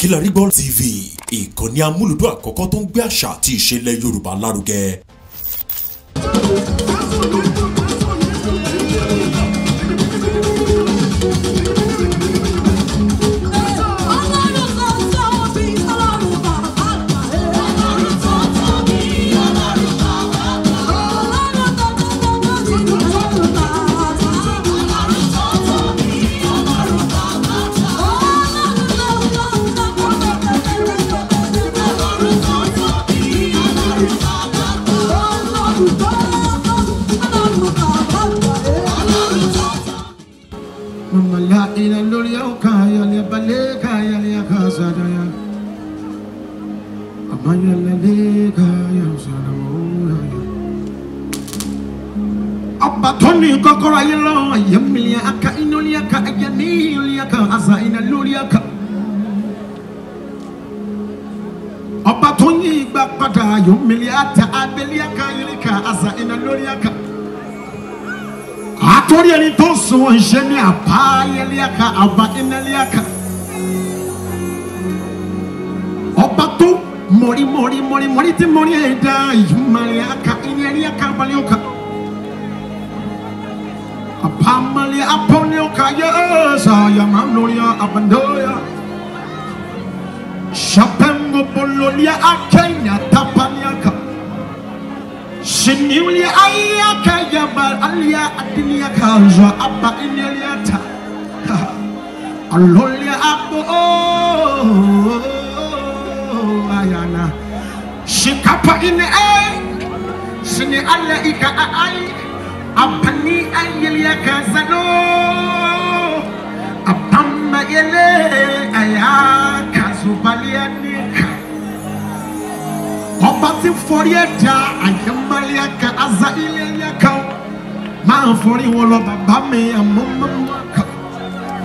Kilarigbo TV, ìkànnì amúlùdún àkọ́kọ́ tó ń gbé àṣà àti ìṣẹ̀lẹ̀ Yorùbá lárugẹ. Abatoni kokora yelo yemilia aka inolia ka ayani ka asa inalulia ka Abatoni gbapada yomilia ta abelia ka yelika asa inalulia ka Atori ani to so jeni apa yelia ka aba inalia ka Obato mori ti mori eda yomilia ka inalia ka balioka Apamali aponio kaya saya mamnolia abandoya Shapengo bololia akenya tapaniaka Shiniulia ayaka yabal alia adinia kaja abba ineliata Alolia abo ayana Shikapa ine Shini ala ika ai Abani ayelia kazano Abama yele aya kazubalia nika Obati forieda ayamalia ka azailia ka Ma fori wolo babame amamaka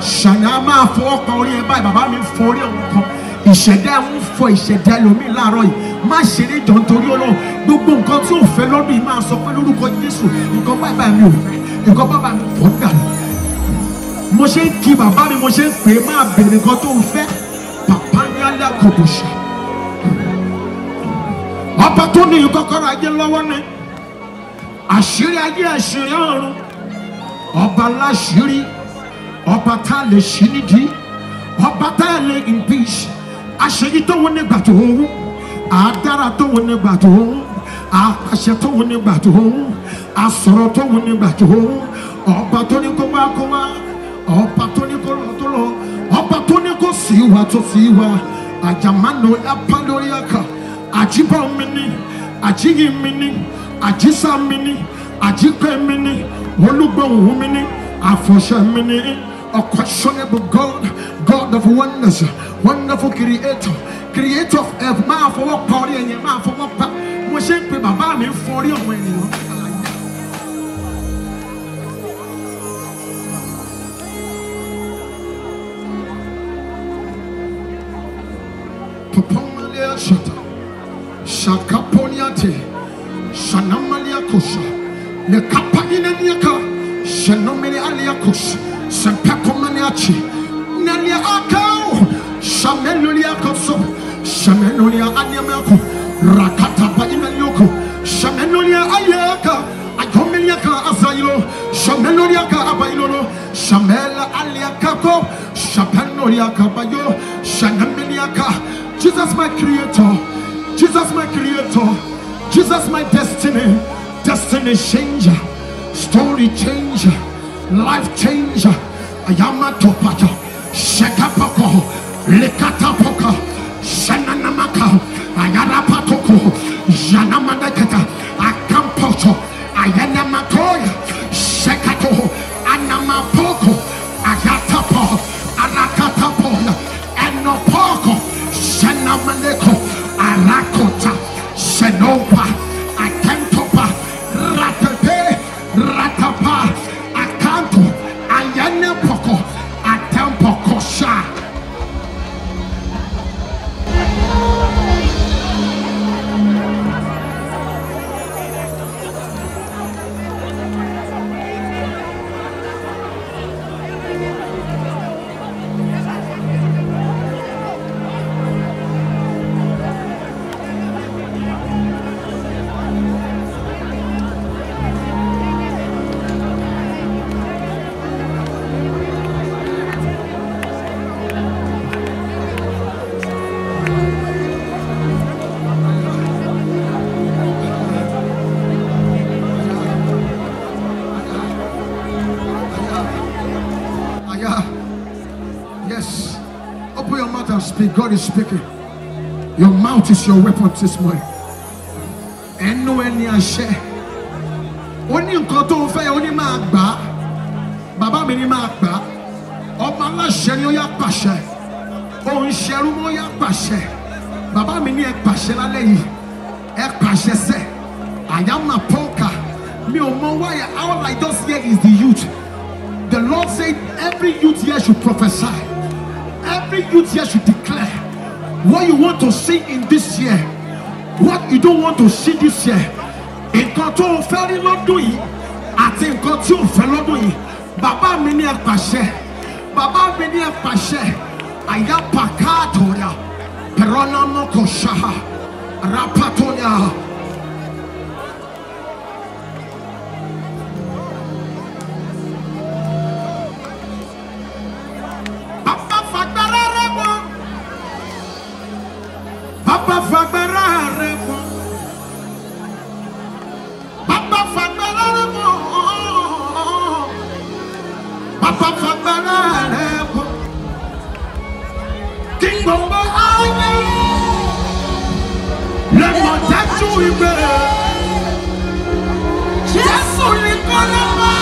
Shana ma foko ori eba babame fori onko Ìṣẹ̀dá ń fọ ìṣẹ̀dá lomi láàárọ̀ yìí má ṣe ní jọ nítorí Ọlọ́run gbogbo nǹkan tí ò fẹ́ lọ́dún yìí máa sọ pé lórúkọ Jésù nǹkan bàbá mi ò fẹ́ nǹkan bàbá mi fọ́ dànù mo ṣe ń kí bàbá mi mo ṣe ń pè é máa bèrè nǹkan tó ń fẹ́ bàbá ní alẹ́ àkọ́bùṣà ọba tó ní kọ́kọ́rọ́ ayé lọ́wọ́ ni àṣírí ayé àṣírí ọ̀run ọba láṣírí ọba tá a lè ṣí nídìí ọba tá a lè impeach àṣeyí tó wọ́n nígbà tó ń àdára tó wọ́n nígbà tó ń àpàṣẹ tó wọ́n nígbà tó ń àsọ̀rọ̀ tó wọ́n nígbà tó ń ọba tó ní kó wá ọba tó ní kó lọ tó lọ ọba tó ní kó sí wa tó sí wa àjàmánu lápá lórí àkà àjíbọ̀ mi ní àjíyí mi ní àjísà mi ní àjípẹ́ mi ní olúgbòhùn mi ní àfọ̀ṣẹ mi ní unquestionable God, God of wonders, wonderful creator, creator of earth. Ma for party and ma for what mo ṣe ń pe bàbá mi for rí ọmọ ènìyàn. Papomalia shata, shakaponiate, shanamalia kosha, le kapagina niaka, shanomeli alia kosha. Sempakomaniachi Nelia Akao Shamelulia Koso Shamelulia Anyamako Rakata Painayoko Shamelulia Ayaka Akomeliaka Azailo Shamelulia Abailo Shamela Aliakako Shapenulia Kabayo Shanameliaka Jesus my creator Jesus my creator Jesus my destiny changer story changer life changer. Ayama topata, shekapoko, lekatapoko, shananamaka, ayarapatoko, janamadekata, akampoto, ayanamatoya, shekato, anamapoko, ayatapo, arakatapoya, enopoko, shanamaneko, arakota, shenopa, akentopa, ratepe, ratapa. can speak. God is speaking. Your mouth is your weapon this morning. And no any share. Only in control of only my bar. Baba minima gba. Ọba aláṣẹ ni ó yá pàṣẹ. Òun ṣẹrú mọ́ yá pàṣẹ. Baba mi ní ẹ pàṣẹ lálẹ́ yìí. Ẹ pàṣẹ sẹ́. Àyàmà pọ́ǹkà. Mi ò mọ wáyà. All I just hear is the youth. The Lord said every youth here should prophesy. Every youth here should declare what you want to see in this year. What you don't want to see this year. Nǹkan tó o fẹ́ rí lọ́dún yìí àti nǹkan tí o fẹ́ lọ́dún yìí. Baba mi ní ẹ pàṣẹ. Baba mi ní ẹ pàṣẹ. Àyàpá káàtòrà. Pẹ̀rọ̀nàmọ́ kò ṣáà. Rapatonia. Papa fagbara remo. Papa fagbara remo. Papa fagbara remo. King Bomba aye. Le motachu ibe. Jesu ni kolama.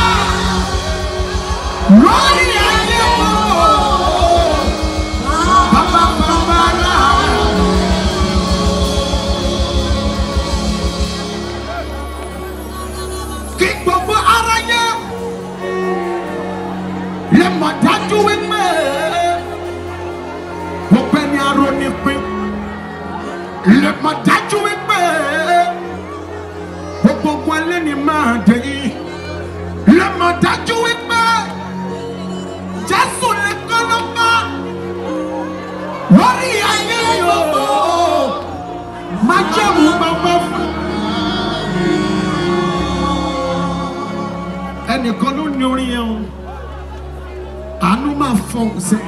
Lori aye mo. Papa fagbara. Gbogbo ara yẹ lè mọ̀ dájú wípé gbogbo ẹni arọ ní pín lè mọ̀ dájú wípé gbogbo ẹlẹ́ni máa dé yìí lè mọ̀ dájú wípé Jésù lè kọ́ lọ́pàá lórí ayé yòó má jẹ́ mú bàbá fún. Ẹnìkan ló ní orin yẹn o, àánú máa fọ ọ̀sẹ̀,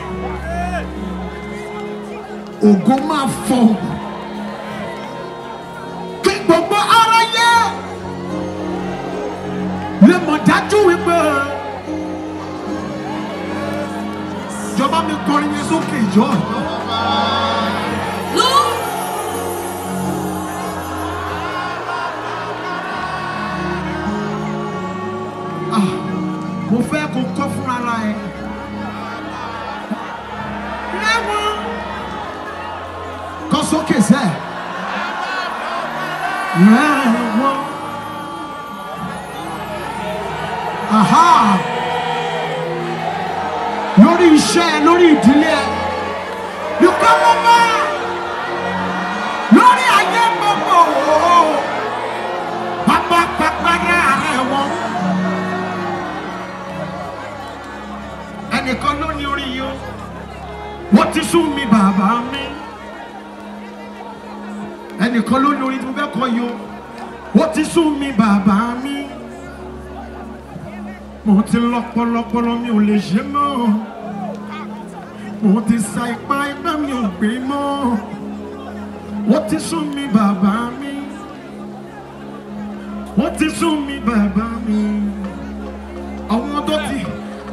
ògo máa fọ, kí gbogbo ara yẹ lè mọ̀ dájú wípé ìjọba mi kọrin yẹn sókè ìjọ. Mo fẹ́ kó kọ́ fún ara ẹ. Lẹ́wọ̀n. Kọ́ sókè sẹ́. Lẹ́wọ̀n. Aha. Lórí iṣẹ́ ẹ, lórí ìdílé ẹ. Nìkan mo bá. Lórí ayé gbogbo. Pápá pápá rẹ̀ wọ́n. Ẹnìkan ló ní orí yìí o, wọ́n ti sún mi bàbá mi. Ẹnìkan ló ní orí tí mo fẹ́ kọ yìí o, wọ́n ti sún mi bàbá mi. Mo ti lọ́pọ̀lọpọ̀lọ mi ò lè ṣe mọ́. Mo ti sa ipá mi ò gbé mọ́. Wọ́n ti sún mi bàbá mi. Wọ́n ti sún mi bàbá mi. Àwọn tó ti.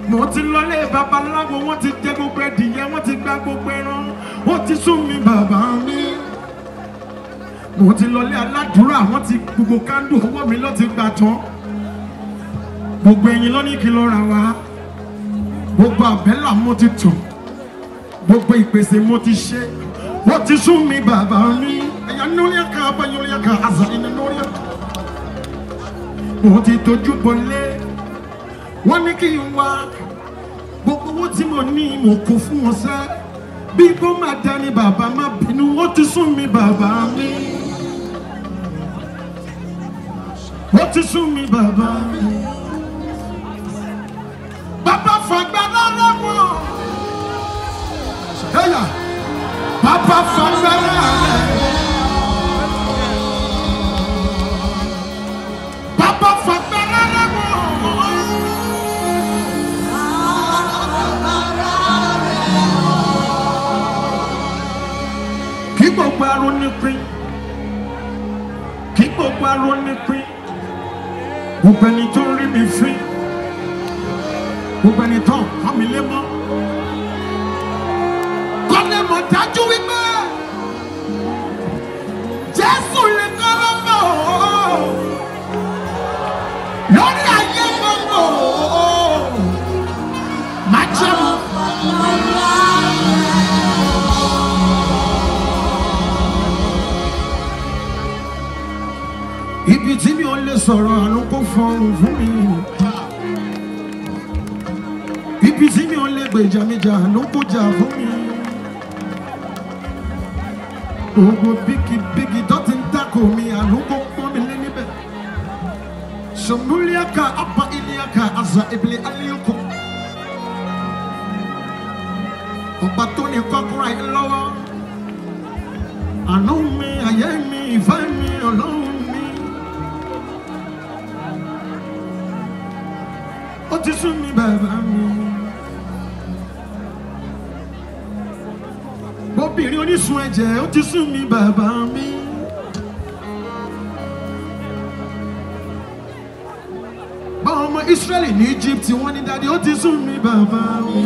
Mo ti lọlé babaláwo, wọ́n ti jẹ gbogbo ẹdìyẹ, wọ́n ti gba gbogbo ẹran, wọ́n ti sún mi bàbá mi. Mo ti lọlé aládùúrà, wọ́n ti gbogbo kándù ọwọ́ mi ló ti gbà tán. Gbogbo ẹyin lọ ní kí ló ra wá. Gbogbo àbẹ́là mo ti tò. Gbogbo ìpèsè mo ti ṣe. Wọ́n ti sún mi bàbá mi. Ẹ̀yà lórí ẹ̀ka abáyọ lórí ẹ̀ka àzà iná lórí ẹ̀ka. Mo ti tójú bọlé. Wọ́n ní kí n wá gbogbo owó tí mo ní mo kó fún wọn sẹ́ bí kò má dání bàbá má bínú wọ́n ti sún mi bàbá mi. Wọ́n ti sún mi bàbá mi. Bàbá fagbára lọ́wọ́. Ẹ̀yà bàbá fagbára lọ́wọ́. Bàbá fagbára lọ́wọ́. Kí gbogbo aró ní pín. Kí gbogbo aró ní pín. Gbogbo ẹni tó rí mi fín. Gbogbo ẹni tó kọ́ mi lé mọ́. Kọ́lé mọ́ dájú wípé Jésù lè kọ́ lọ́mọ lórí ayé gbogbo má jẹ́ mọ́. Ibi tí mi ò lè sọ̀rọ̀ àánú kò fọhùn fún mi. Ibi tí mi ò lè gbèjà mi jà àánú kò jà fún mi. Gbogbo bíkì tó ti ń dákò mi àánú kò pọ́n mi lé níbẹ̀. Sọmúlíàkà àbá ìlíàkà àzà ìbílẹ̀ àlíyókò. Ọba tó ní kọ́kọ́rọ́ ayé lọ́wọ́. Àánú mi, ayé mi, ìfẹ́ mi, Ọlọ́run. Ó ti sún mi bàbá mi. Bóbìnrin onísun ẹ̀jẹ̀ ó ti sún mi bàbá mi. Báwọn ọmọ Ísírẹ́lì ní Egypt wọ́n ní dáadé ó ti sún mi bàbá mi.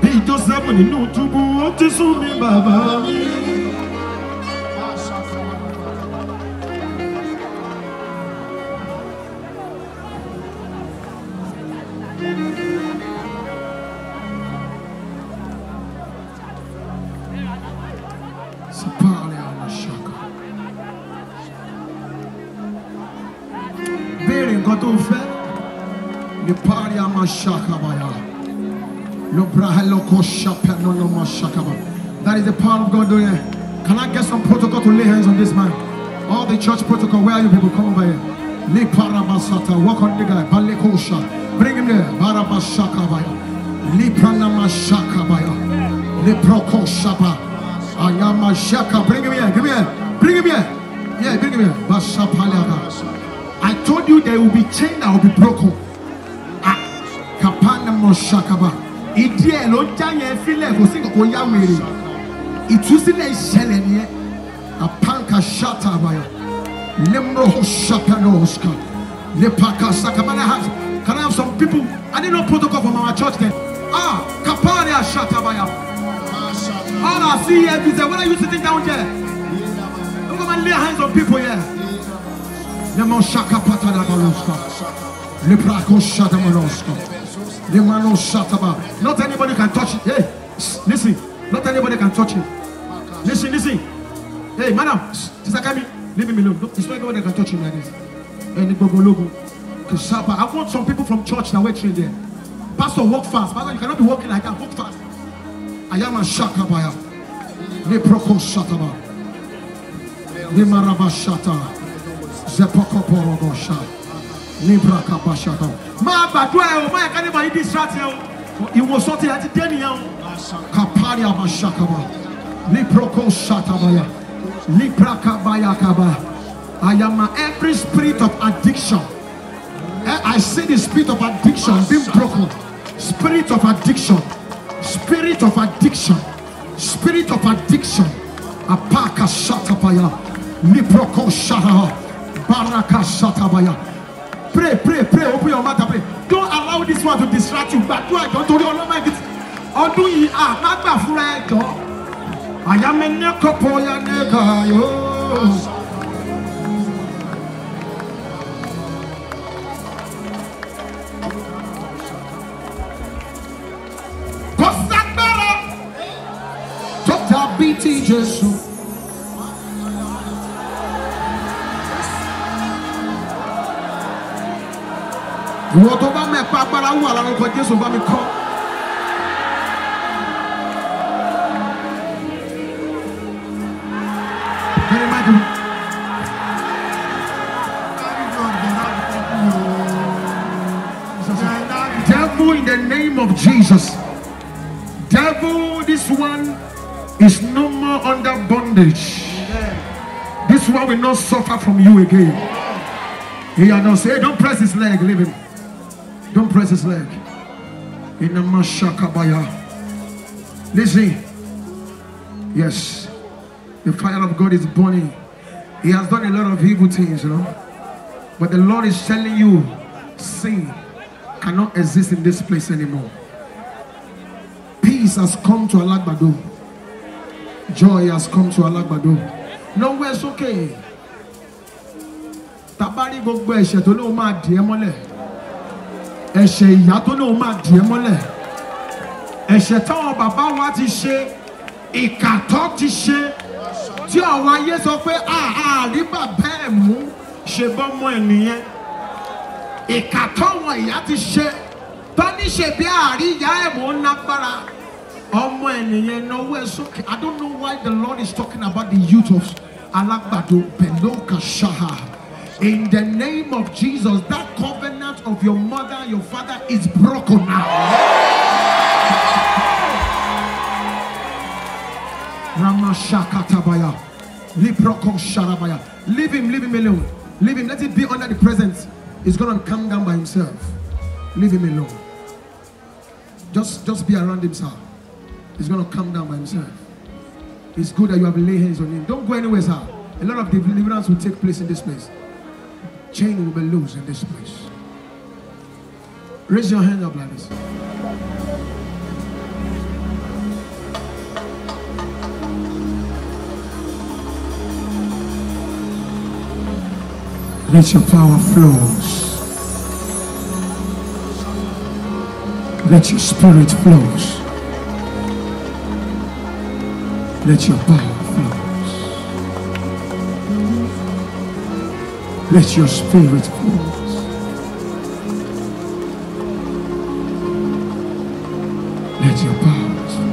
Bí Jósẹ́fù nínú túbú ó ti sún mi bàbá mi. That is the power of God doing it. Can I get some protocol to lay hands on this man? All the church protocol, where are you people? Come over here. Walk on the guy. Bring him there. Bring him here. Give me here. Bring him here. Yeah, bring him here. I told you there will be chain that will be broken. Ìdíẹ̀ ló já yẹn fílẹ̀ kò sí kò yá wèrè ìtúsílẹ̀ ìṣẹ̀lẹ̀ nìyẹn àpáǹkà ṣáta àbáyọ lẹ́múrò ṣàpẹ́nọ́ọ̀ṣà lẹ́pàkà ṣàkàbálẹ̀ house. Can I have some people? I didn't know protocol from our church then. Kapari ṣáta àbáyọ. All I see here is that when are you sitting down there? Don't come and lay hands on people here. Lẹ́mọ̀ ṣàkàpàtàdàbọ̀lọ́ṣà lẹ́pàkà ṣàdàbọ̀lọ́ṣà. Not anybody can touch it. Hey, listen. Not anybody can touch him. Listen. Hey, madam, Sister Kami, leave him alone. It's not anybody that can touch him like this. And the logo. I want some people from church that were trained there. Pastor, walk fast. Pastor, you cannot be walking like that. Walk fast. I am a shakabaya. Le proko shataba. Le maraba shata. Zepoko porogo shat. Libra kapashata. Ma badwa o ma ka ni ma distract you. Iwo so ti ati deni yan. Kapari abashakaba. Liproko shatabaya. Libra kabaya kaba. I am every spirit of addiction. I see the spirit of addiction being broken. Spirit of addiction. Spirit of addiction. Spirit of addiction. Apaka shatabaya. Liproko shataha. Baraka shatabaya. Pray. Open your mouth and pray. Don't allow this one to distract you. But do I don't do all of my bits. Or do you not afraid? I am a nekopoya negayo. Dr. BT Jesus. Ìwọ tó bá mẹ́pa agbára wà lára ọkọ̀ Jésù bá mi kọ́. Devil, in the name of Jesus. Devil, this one is no more under bondage. This one will not suffer from you again. He don't say, don't press his leg, leave him. Don't press his leg. In the Mashakabaya. Listen. Yes. The fire of God is burning. He has done a lot of evil things, you know. But the Lord is telling you, sin cannot exist in this place anymore. Peace has come to Alagbado. Joy has come to Alagbado. Nowhere's okay. Tabari gbogbo ẹ̀ṣẹ̀ tó lóun máa dì ẹ́ mọ́lẹ̀. Ẹ̀ṣẹ̀ ìyá tó lóun máa dì ẹ́ mọ́lẹ̀. Ẹ̀ṣẹ̀ táwọn bàbá wa ti ṣe, ìkà tó ti ṣe, tí àwọn ayé sọ pé àárí bàbá ẹ̀ mú ṣe bọ́mọ ẹ̀ nìyẹn. Ìkà táwọn ìyá ti ṣe, tó ní ṣe bí àárí ìyá ẹ̀ mú nágbára. Ọmọ ẹ̀ nìyẹn náwó ẹ̀ sókè. I don't know why the Lord is talking about the youth of Alagbado, Beloka Shaha. In the name of Jesus, that covenant of your mother, your father is broken now. Ramashakatabaya. Liproko Sharabaya. Leave him alone. Leave him. Let it be under the presence. He's gonna come down by himself. Leave him alone. Just be around him, sir. He's gonna come down by himself. It's good that you have laid hands on him. Don't go anywhere, sir. A lot of deliverance will take place in this place. Chain will be loose in this place. Raise your hand up like this. Let your power flows. Let your spirit flows. Let your power flows. Let your spirit flows. Let your power flows.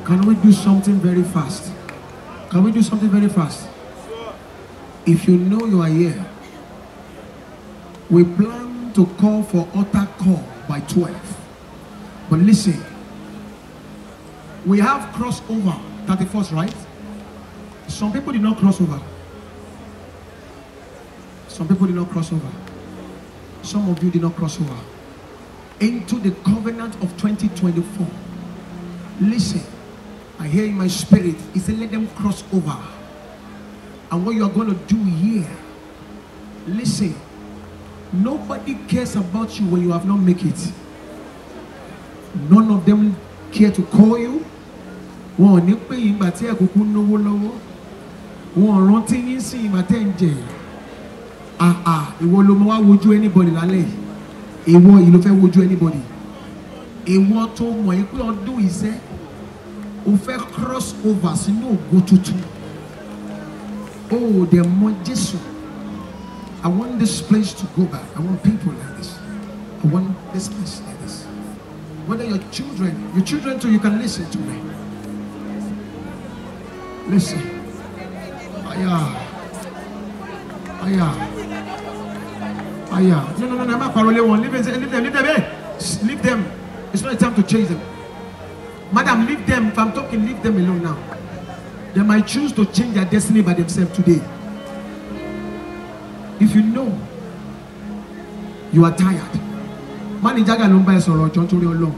Can we do something very fast? Can we do something very fast? If you know you are here, we plan to call for altar call by 12. But listen, we have crossover 31st, right? Some people did not cross over. Some people did not cross over. Some of you did not cross over into the covenant of 2024. Listen, I hear in my spirit, he said, let them cross over. And what you are going to do here, listen, nobody cares about you when you have not made it. None of them care to call you. Wọ́n ní pé ìgbà tí ẹ̀kúkú náwó lọ́wọ́. Wọ́n rántí yín sí ìgbà tẹ́ ń jẹ. Ìwọ ló máa wá wojú anybody lálẹ́ yìí. Ìwọ yìí ló fẹ́ wojú anybody. Ìwọ tó mọ̀ ẹ́ pé ọdún ìṣẹ́. O fẹ́ cross over sínú ògo tuntun. Oh, the more Jesus. I want this place to go back. I want people like this. I want this place like this. Whether your children too, you can listen to me. Listen. Aya. No, I'm not parole one. Leave them. It's not a time to chase them. Madam, leave them. If I'm talking, leave them alone now. They might choose to change their destiny by themselves today. If you know you are tired, Mani Jaga ló ń bá ẹ sọ̀rọ̀ ọjọ́ nítorí Ọlọ́run.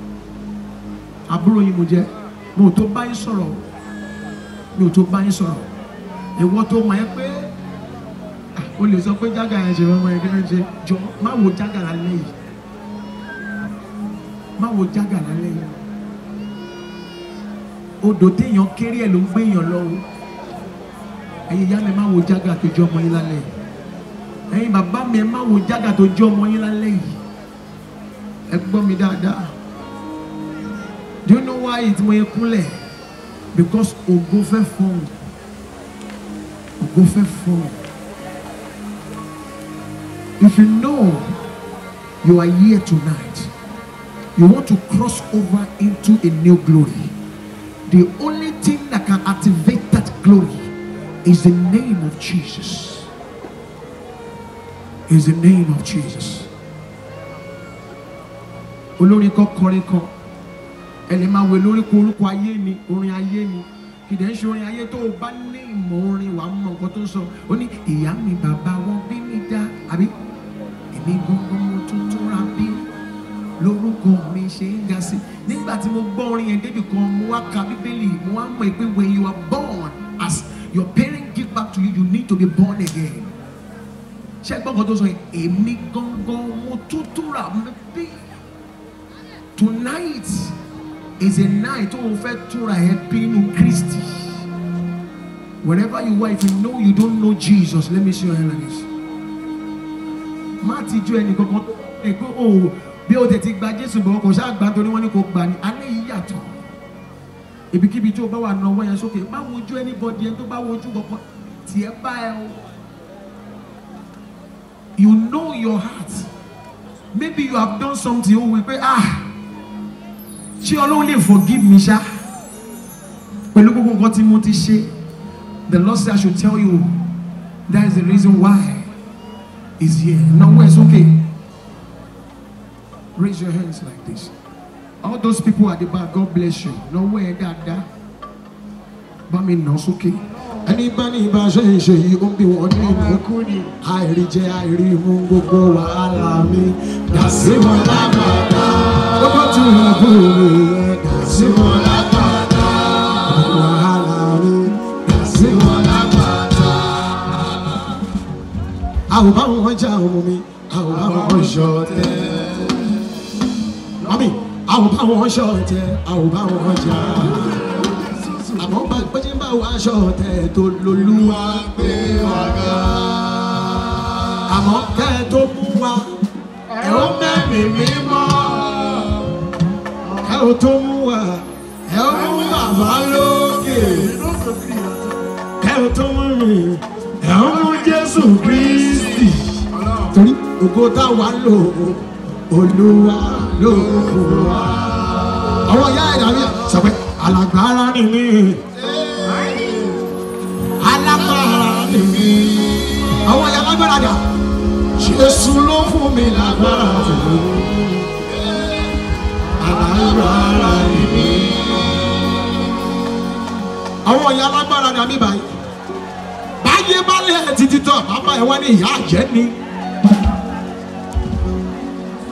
Àbúrò yín mo jẹ́, mo tó bá yín sọ̀rọ̀, mi ò tó bá yín sọ̀rọ̀. Ìwọ tó mọ̀ ẹ́ pé o lè sọ pé Jaga yẹn ṣe ọmọ ẹgbẹ́ náà ṣe jọ má wo Jaga lálẹ́ yìí. Má wo Jaga lálẹ́ yìí. Odò téèyàn kéré ẹ̀ ló ń gbé èèyàn lọ́wọ́. Ẹ̀yin ìyá mi má wo Jaga tó jọ ọmọ yín lálẹ́ yìí. Ẹ̀yin bàbá mi ẹ má wo Jaga tó jọ ọmọ yín lálẹ́ yìí. Do you know why it's more cool? Because Ogo fe phone. Ogo fe phone. If you know you are here tonight, you want to cross over into a new glory, the only thing that can activate that glory is the name of Jesus. Is the name of Jesus. Oloriko koriko elema we loriko oruko aye ni orin aye ni kìdẹ̀ ń ṣe orin ayé tó o bá ní ìmọ̀ orin wà á mọ̀ nǹkan tó ń sọ. Ó ní ìyá mi bàbá wọn bí mi dá àbí èmi gangan mo tún túnra bí lórúkọ mi ṣe ń ga sí. Nígbà tí mo gbọ́ orin yẹn débi kan mo wá ka bíbélì mo wá mọ̀ pé when you are born, as your parents give back to you, you need to be born again. Ṣé gbọ́ nǹkan tó sọ yẹn? Èmi gangan mo tún túnra bí. Tonight is a night of in Christ. Wherever you are, if you know you don't know Jesus, let me see your hand like this. Matthew and go oh, be able to take by Jesus, but because I got only one go ban. I need yato. If you keep it over, no one is okay. But would you anybody and to buy what you go? You know your heart. Maybe you have done something. Oh, we pay she only forgive me, sha. But look what Timothy say. The Lord said I should tell you that is the reason why he's here. Now it's okay. Raise your hands like this. All those people at the back, God bless you. Nowhere that. But me no, it's okay. Anybody you won't be wondering. I remove go alami. That's it. Over to you. That's it. That's it. I'll bow one child, me. I'll bow one short. Mommy, I'll bow one short. I'll bow one child. I'm on back, but you bow one short. To Lulu, I'm on there to Mua. Help me, help to Mua. Help me, help Jesus Christ. Sorry, Ogota Walo, Olua, Loa. Oh, yeah, sorry. Alagbara ni mi, alagbara ni mi. Àwọn ya lágbára dà. Jésù ló fún mi lágbára fún mi. Alagbara ni mi. Àwọn ya lágbára dà mí báyìí. Báyé bá lé títí tán, bàbá ẹ̀ wá ní ìyá àjẹ́ ni.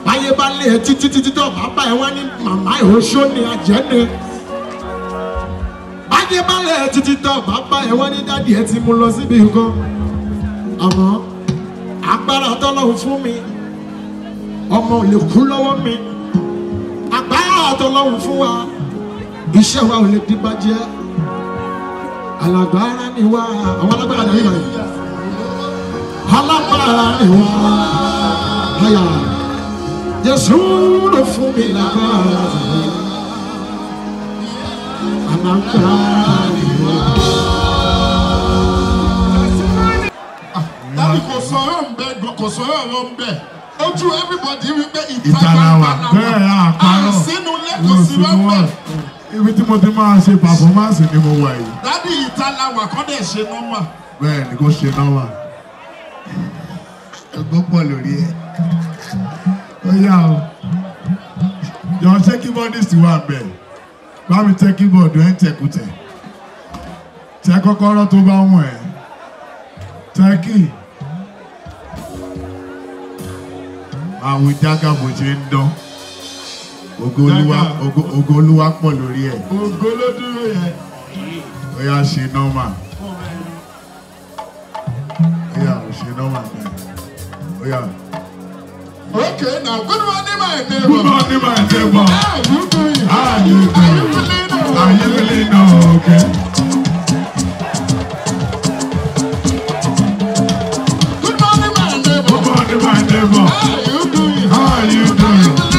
Báyé bá lé títí tán, bàbá ẹ̀ wá ní màmá ìhóṣó ni àjẹ́ ni. Báyé bá lé títí tán, bàbá ẹ̀ wá ní dádì ẹ̀ tí mo lọ síbi nǹkan. Àmọ́ agbára tọ́lọ́run fún mi, ọmọ ò lè kú lọ́wọ́ mi. Agbára tọ́lọ́run fún wa, iṣẹ́ wa ò lè di bàjẹ́. Alágbára ni wá, àwọn alágbára ni wá. Alágbára ni wá. Àyà Jésù ló fún mi lágbára. Alágbára ni wá. Daddy kò sọ̀rọ̀ ń bẹ. Ojú everybody wípé ìtàláwà bẹ́ẹ̀ àpárọ̀ sínú lẹ́kọ̀ọ́ sí lọ́pẹ́. Ibi tí mo ti máa ṣe performance ni mo wà yìí. Daddy ìtàláwà kọ́ dẹ̀ ṣe nọ́mà. Bẹ́ẹ̀ ni kò ṣe nọ́mà. Ẹ̀gbọ́n pọ̀ lórí ẹ̀. Ó yá o. Jọ ṣé keyboardist wà bẹ̀? Bá mi tẹ keyboard ẹ̀ ń tẹ̀kùtẹ̀. Tẹ kọ́kọ́rọ́ tó bá wọ̀n ẹ̀. Tẹ́kì. Àwọn Jaga bó ṣe ń dán. Ògo Olúwa pọ̀ lórí ẹ̀. Ògo ló dúró yẹn. Ó yá ṣe nọ́mà. Ó yá ṣe nọ́mà bẹ́ẹ̀. Ó yá. Okay, now good morning, my neighbor. Good morning, my neighbor. How you doing? How you doing? Are you really know? Okay. Good morning, my neighbor. Good morning, my neighbor. How you doing? How are you doing?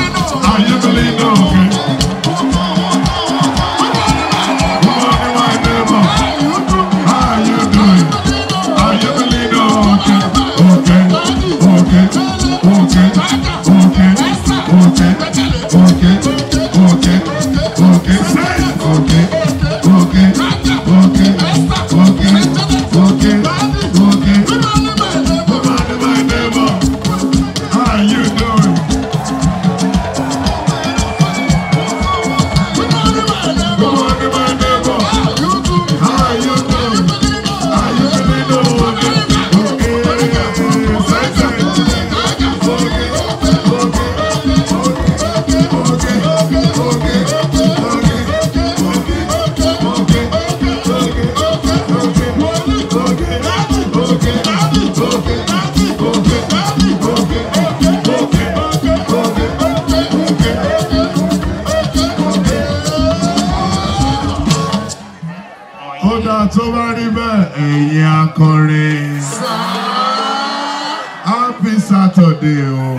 Happy Saturday o.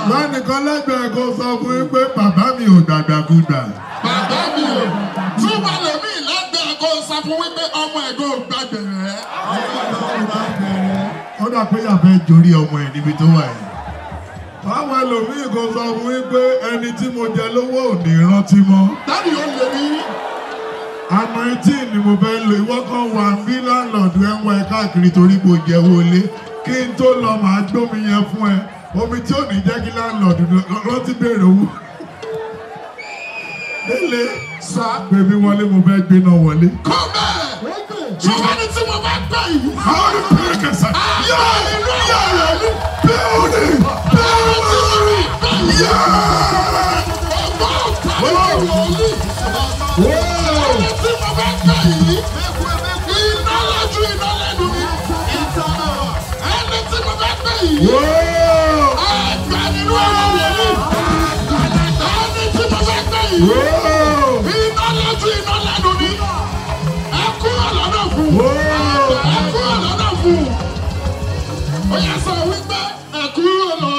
Lẹ́nìkan lẹ́gbẹ̀ẹ́ kó sọ fún yín pé bàbá mi ò dàgbàkúgbà. Bàbá mi ò. Túbọ̀ lèmi lẹ́gbẹ̀ẹ́ kó sọ fún wípé ọmọ ẹ̀gbọ́n ò gbàgbẹ̀rẹ̀. Ó dà pé yàfẹ́ jorí ọmọ ẹ̀ níbi tó wà yìí. Báwo ẹlòmíì kò sọ fún yín pé ẹni tí mo jẹ lówó ò ní rántí mọ́. Dábì ó lè rí. Àmọ́ etí ni mo fẹ́ lo ìwọ́ kan wà bí láńlọ́ọ̀dù ẹ̀ ń wá ẹ káàkiri torí kò jẹ́ wọlé. Kí n tó lọ màá gbómi yẹn fún ẹ. Omi tí ò ní jẹ́ kí láńlọ́ọ̀dù rántí béèrè owó. Dele sá bèbí wọlé mo fẹ́ gbé náà wọlé. Kọ́ bẹ́ẹ̀. Ṣùgbọ́n ní tí mo bá gbà yìí. Àwọn ní pẹ̀lẹ́kẹ̀ sá. Yóò ìlú yára ní bẹ́ẹ̀ni bẹ́ẹ̀ni yára. Ọgbọ́n ọ̀tá ìwọlé. Ẹni tí mo bá gbà yìí. Iná lójú iná lẹ́nu mi. Ẹni tí mo bá gbà yìí. Àgbà nínú ọ̀rọ̀ wọlé. Ẹni tí mo bá gbà yìí. Iná lójú iná lẹ́nu mi. Ẹ kúrò lọ́nà fún. Ẹ kúrò lọ́nà fún. Ó yẹ sọ wípé ẹ kúrò lọ́nà.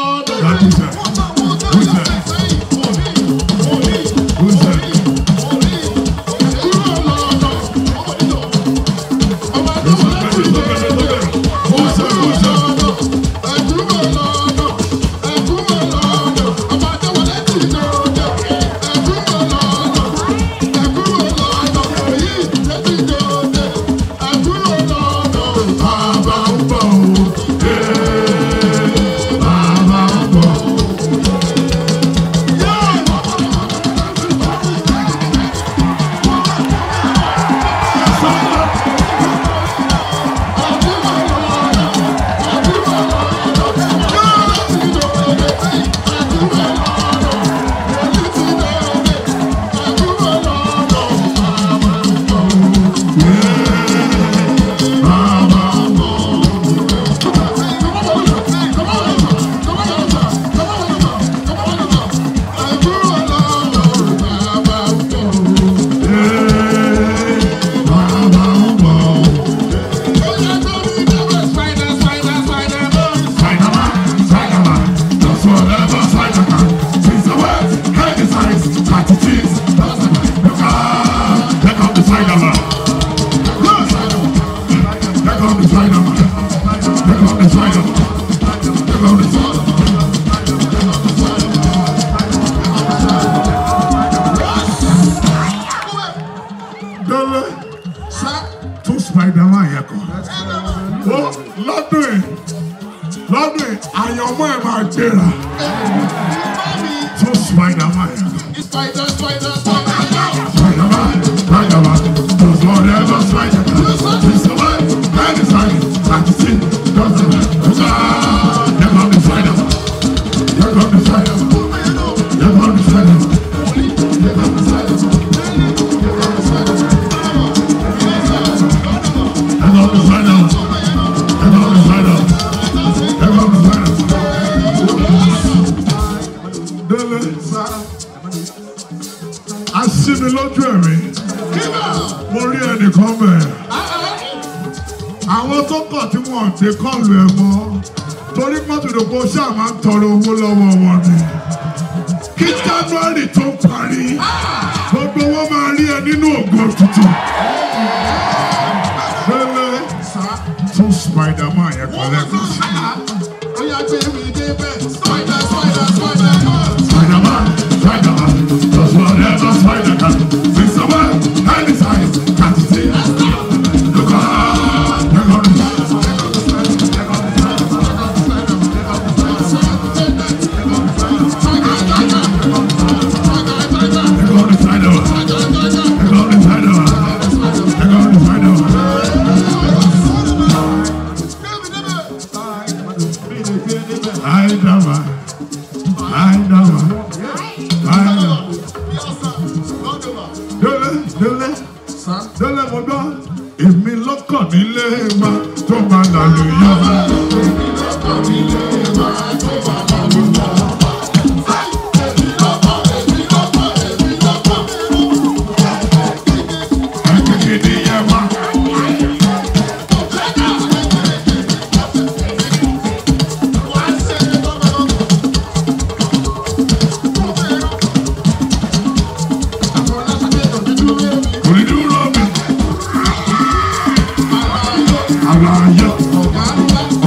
Àlàyé.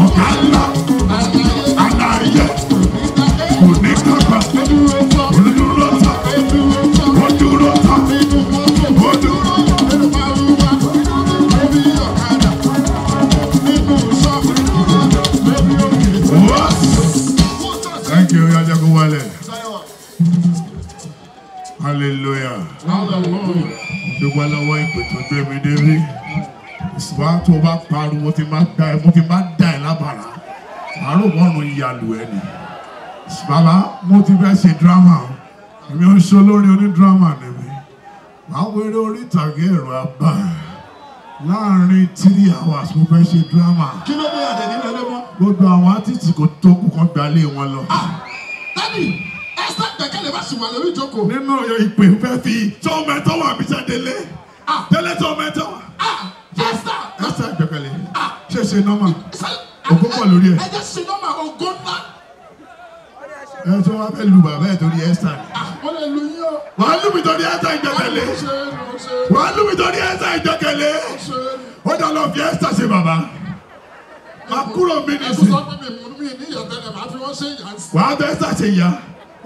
Ọ̀gá ńlá. Àlàyé. Kò ní kápá. Olùdúró ta. Odúró ta. Odúró. Thank you, Jaga Wale. Hallelujah. Hallelujah. Dúpẹ́ lọ́wọ́ ìpè tó gbé mi débi. Ìsìnwá tó bá parí mo ti máa dá ẹ lábàrá. Àárò mọ́rùn ìyàlú ẹ ni. Bàbá mo ti fẹ́ ṣe dírámà. Èmi ò ṣe olórin onídírámà nìmi. Màá wéré orí ìtàgé ẹ̀rọ àbá. Láàárín 3 hours mo fẹ́ ṣe dírámà. Kí ló dé àdé nílẹ̀ lé mọ́? Gbogbo àwọn átìtì kò tó kù kan gbalé wọn lọ. Dádì, ẹ̀sán gbẹ̀kẹ́lẹ̀ bá sì wà lórí ìjókòó. Nínú ìpè fẹ́ fi tọ́mẹ́tọ́ wà bí sẹ́ Dele. Dele tọ́mẹ́tọ́ wà. Ẹ̀sán ìgbẹ́kẹ̀lé. Ṣé ṣe nọ́mà? Ògó pọ̀ lórí ẹ̀. Ẹ jẹ́ ṣe nọ́mà ògó ńlá. Ẹ tí wọ́n fẹ́ lu bàbá ẹ̀ torí Esther. Wọ́n lè lu yín o. Wàá lù mí torí Esther ìgbẹ́kẹ̀lé. Wàá lù mí torí Esther ìgbẹ́kẹ̀lé. Ó dá lọ fi Esther ṣe bàbá. Máa kúrò mí nìsín. Ẹ̀sùn sọ pé mi ní ìyọ̀tẹ̀lẹ̀ máa fi wọ́n ṣe ìyá sí. Wàá bẹ Esther ṣe ìyá.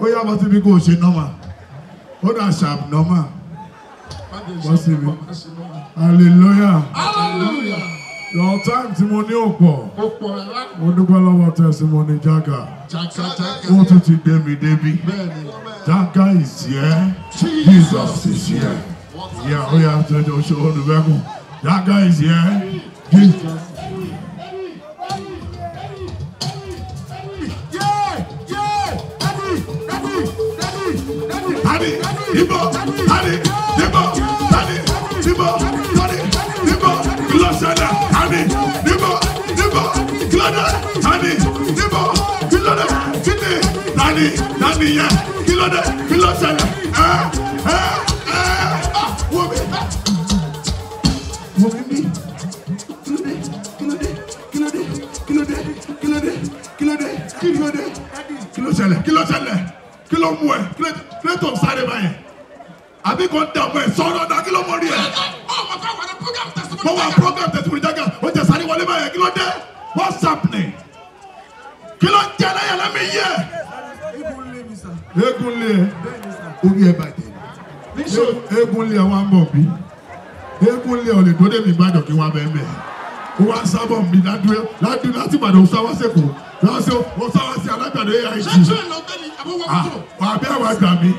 Ó yá bọ́ síbi kó o ṣe nọ́mà. Ó dà ṣàb nọ́mà. Bọ́ síbi. Hallelujah. Hallelujah. Your time tí mo ní òpọ̀. Ó pọ̀ rárá. Mo dúpẹ́ lọ́wọ́ testimony Jaga. Jaga. Ó tún ti gbé mi débi. Bẹ́ẹ̀ni. Jaga is here. Jesus is here. Yeah, ó yà tó ṣe olùbẹ́kùn. Jaga is here. Jesus. Tani, Ibo, Tani, Ibo, Tani, Ibo, Tani, Ibo, Kilosada, Tani, Ibo, Kilada, Tani, Ibo, Kilada, Kini, Tani, ya, Kilada, Kilosada, Woman, Kilosada, kí ló mú ẹ kí ló tó ń sáré báyẹn àbí kò ń dààmú ẹ sọ̀rọ̀ náà kí ló mọ rí ẹ. mo wà program testimony Jaga ó jẹ sáré wọlé báyẹn kí ló dé what's happening kí ló ń jẹ lẹ́yìn lẹ́mí yẹ. eégún lé ẹ orí ẹ bàjẹ́ eégún lé ẹ wá ń bọ̀ bí eégún lé ẹ ò lè dúró débi Ìbàdàn kí wọ́n bẹ́ẹ̀ mẹ́ ó wá sábọ̀ mi ládùúgbò láti Ìbàdàn ó sáwá sẹ́kọ̀ọ́ lọ́sọ̀ ó sáwá sí alágbàdo AIT. Àbí àwọn àgbà mi,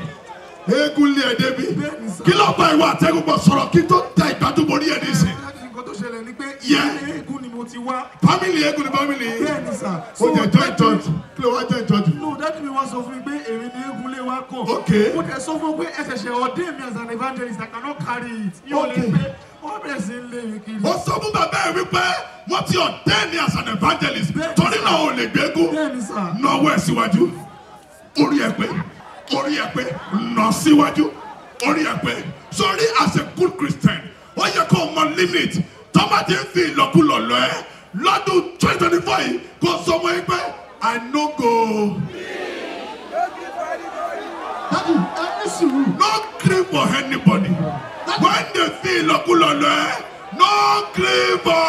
eégún lé ẹ débi. Kí ló bá ìwà àtẹ́gùn bọ̀ sọ̀rọ̀ kí tó tẹ ìgbádùn borí ẹ ní ìsìn? Nǹkan tó ṣẹlẹ̀ ni pé ilé eégún ni mo ti wá. Family eégún ni family. Bẹ́ẹ̀ni sà. Ó jẹ joint church. Kí ló wá joint church? No, dájú mi wá sọ fún mi pé èmi ni eégún lé wa kọ̀. Okay. Mo tẹ̀ sọ fún mi pé ẹ ṣẹ̀ṣẹ̀ ordain me as an evangelist, I cannot carry it. Yóò lè pé wọ́n bẹ̀rẹ̀ sí lé mi kiri. Ó sọ fún bàbá ẹ̀ wípé wọ́n ti ordain me as an evangelist. Torí náà ò lè gbégún. Bẹ́ẹ̀ni sà. Náwó ẹ̀ síwájú. Orí ẹ̀ pé nà síwájú. Orí ẹ̀ pé sorry as a good Christian ó yẹ kó mọ limit tọ́ba ti ń fi ìlọ́kulọ̀ lọ ẹ́ lọ́dún 2024 yìí kó sọ mọ́ ẹ pé I no go. No gree for anybody when they fi ìlọ́kulọ̀ lọ ẹ́ no gree for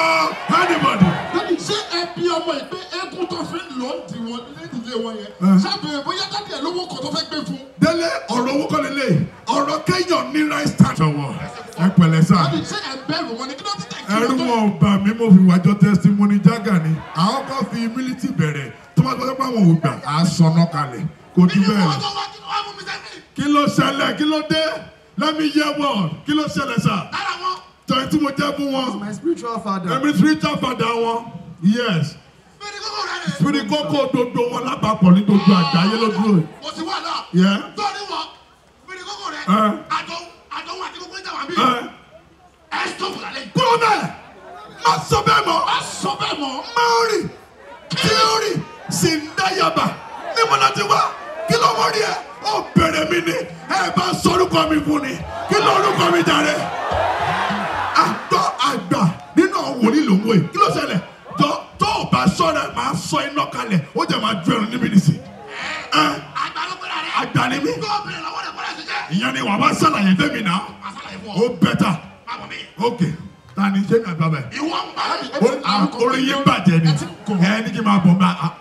anybody. Dádì ṣé ẹbí ọmọ ìpè eégún tó fi ń lọ di wọn nídìílé wọn yẹn ṣáàbẹ̀rẹ̀ bóyá dádì ẹ̀ lówó kan tó fẹ́ gbé fún. Délé ọ̀rọ̀ owó kọ́ lélẹ̀ ọ̀rọ̀ kéèyàn ní right stand. Jọ̀wọ́ ẹ pẹ̀lẹ́ sá. Dádì ṣé ẹ bẹ̀rù wọn ni kí ló ti tẹ̀ kí Ẹrú wọ́n tó. wọn ò bà mí mo fi wájọ testimony Jaga ni. Àwọn kan fi humility bẹ̀rẹ̀ tó máa gbọ́dọ̀ pé àwọn ò gbà á sọnà kalẹ̀ kò ju bẹ́ẹ̀ lọ. Kí ló ṣẹlẹ̀ kí ló dé? Let me hear word. Kí ló ṣẹlẹ̀ sá? Tọ́yìn tí mo jẹ́ fún wọn. My spiritual father. Èmi spiritual father wọn. Yes. Fìdí kókó dodo wọn lápapọ̀ ní gbogbo àgbáyé lójú. Mo ti wà náà. Yeah. Tọ́ni wọn, fìdí kókó rẹ̀, àdánwò àti gbogbo ìjà wà bí. Ẹ stop lálẹ́. Kúrò bẹ́ẹ̀. Má sọ bẹ́ẹ̀ mọ́. Má sọ bẹ́ẹ̀ mọ́. Máórì, tíórì, Sìndáyàbà, ní mo láti wá. Kí ló mọ̀ rí ẹ? Ó bẹ̀rẹ̀ mi ni. Ẹ bá sọ orúkọ mi fún ni. Kí ló orúkọ mi jàre? Àgbà nínú àwọn wòlíì ló ń wò yìí. Kí ló ṣẹlẹ̀? Tó o bá sọ̀rọ̀ ẹ̀ máa sọ iná kalẹ̀. Ó jẹ́ máa ju ẹ̀rù níbi nìsí. Àgbà ló gbéra rẹ̀. Àgbà ni mí. Kó o bẹ̀rẹ̀ lọ́wọ́ rẹ̀ kó lè ṣe jẹ́. Ìyẹn ni wàá bá ṣàlàyé fẹ́mi náà. Àṣàlàyé fún ọ. Ó bẹ́tà. Má bọ̀ mí. Okay. Tani ṣé mi àgbà bẹ̀? Ìwọ ń bá mi. Orí yín bàjẹ́ ni. Ní kí n máa bọ̀ máa.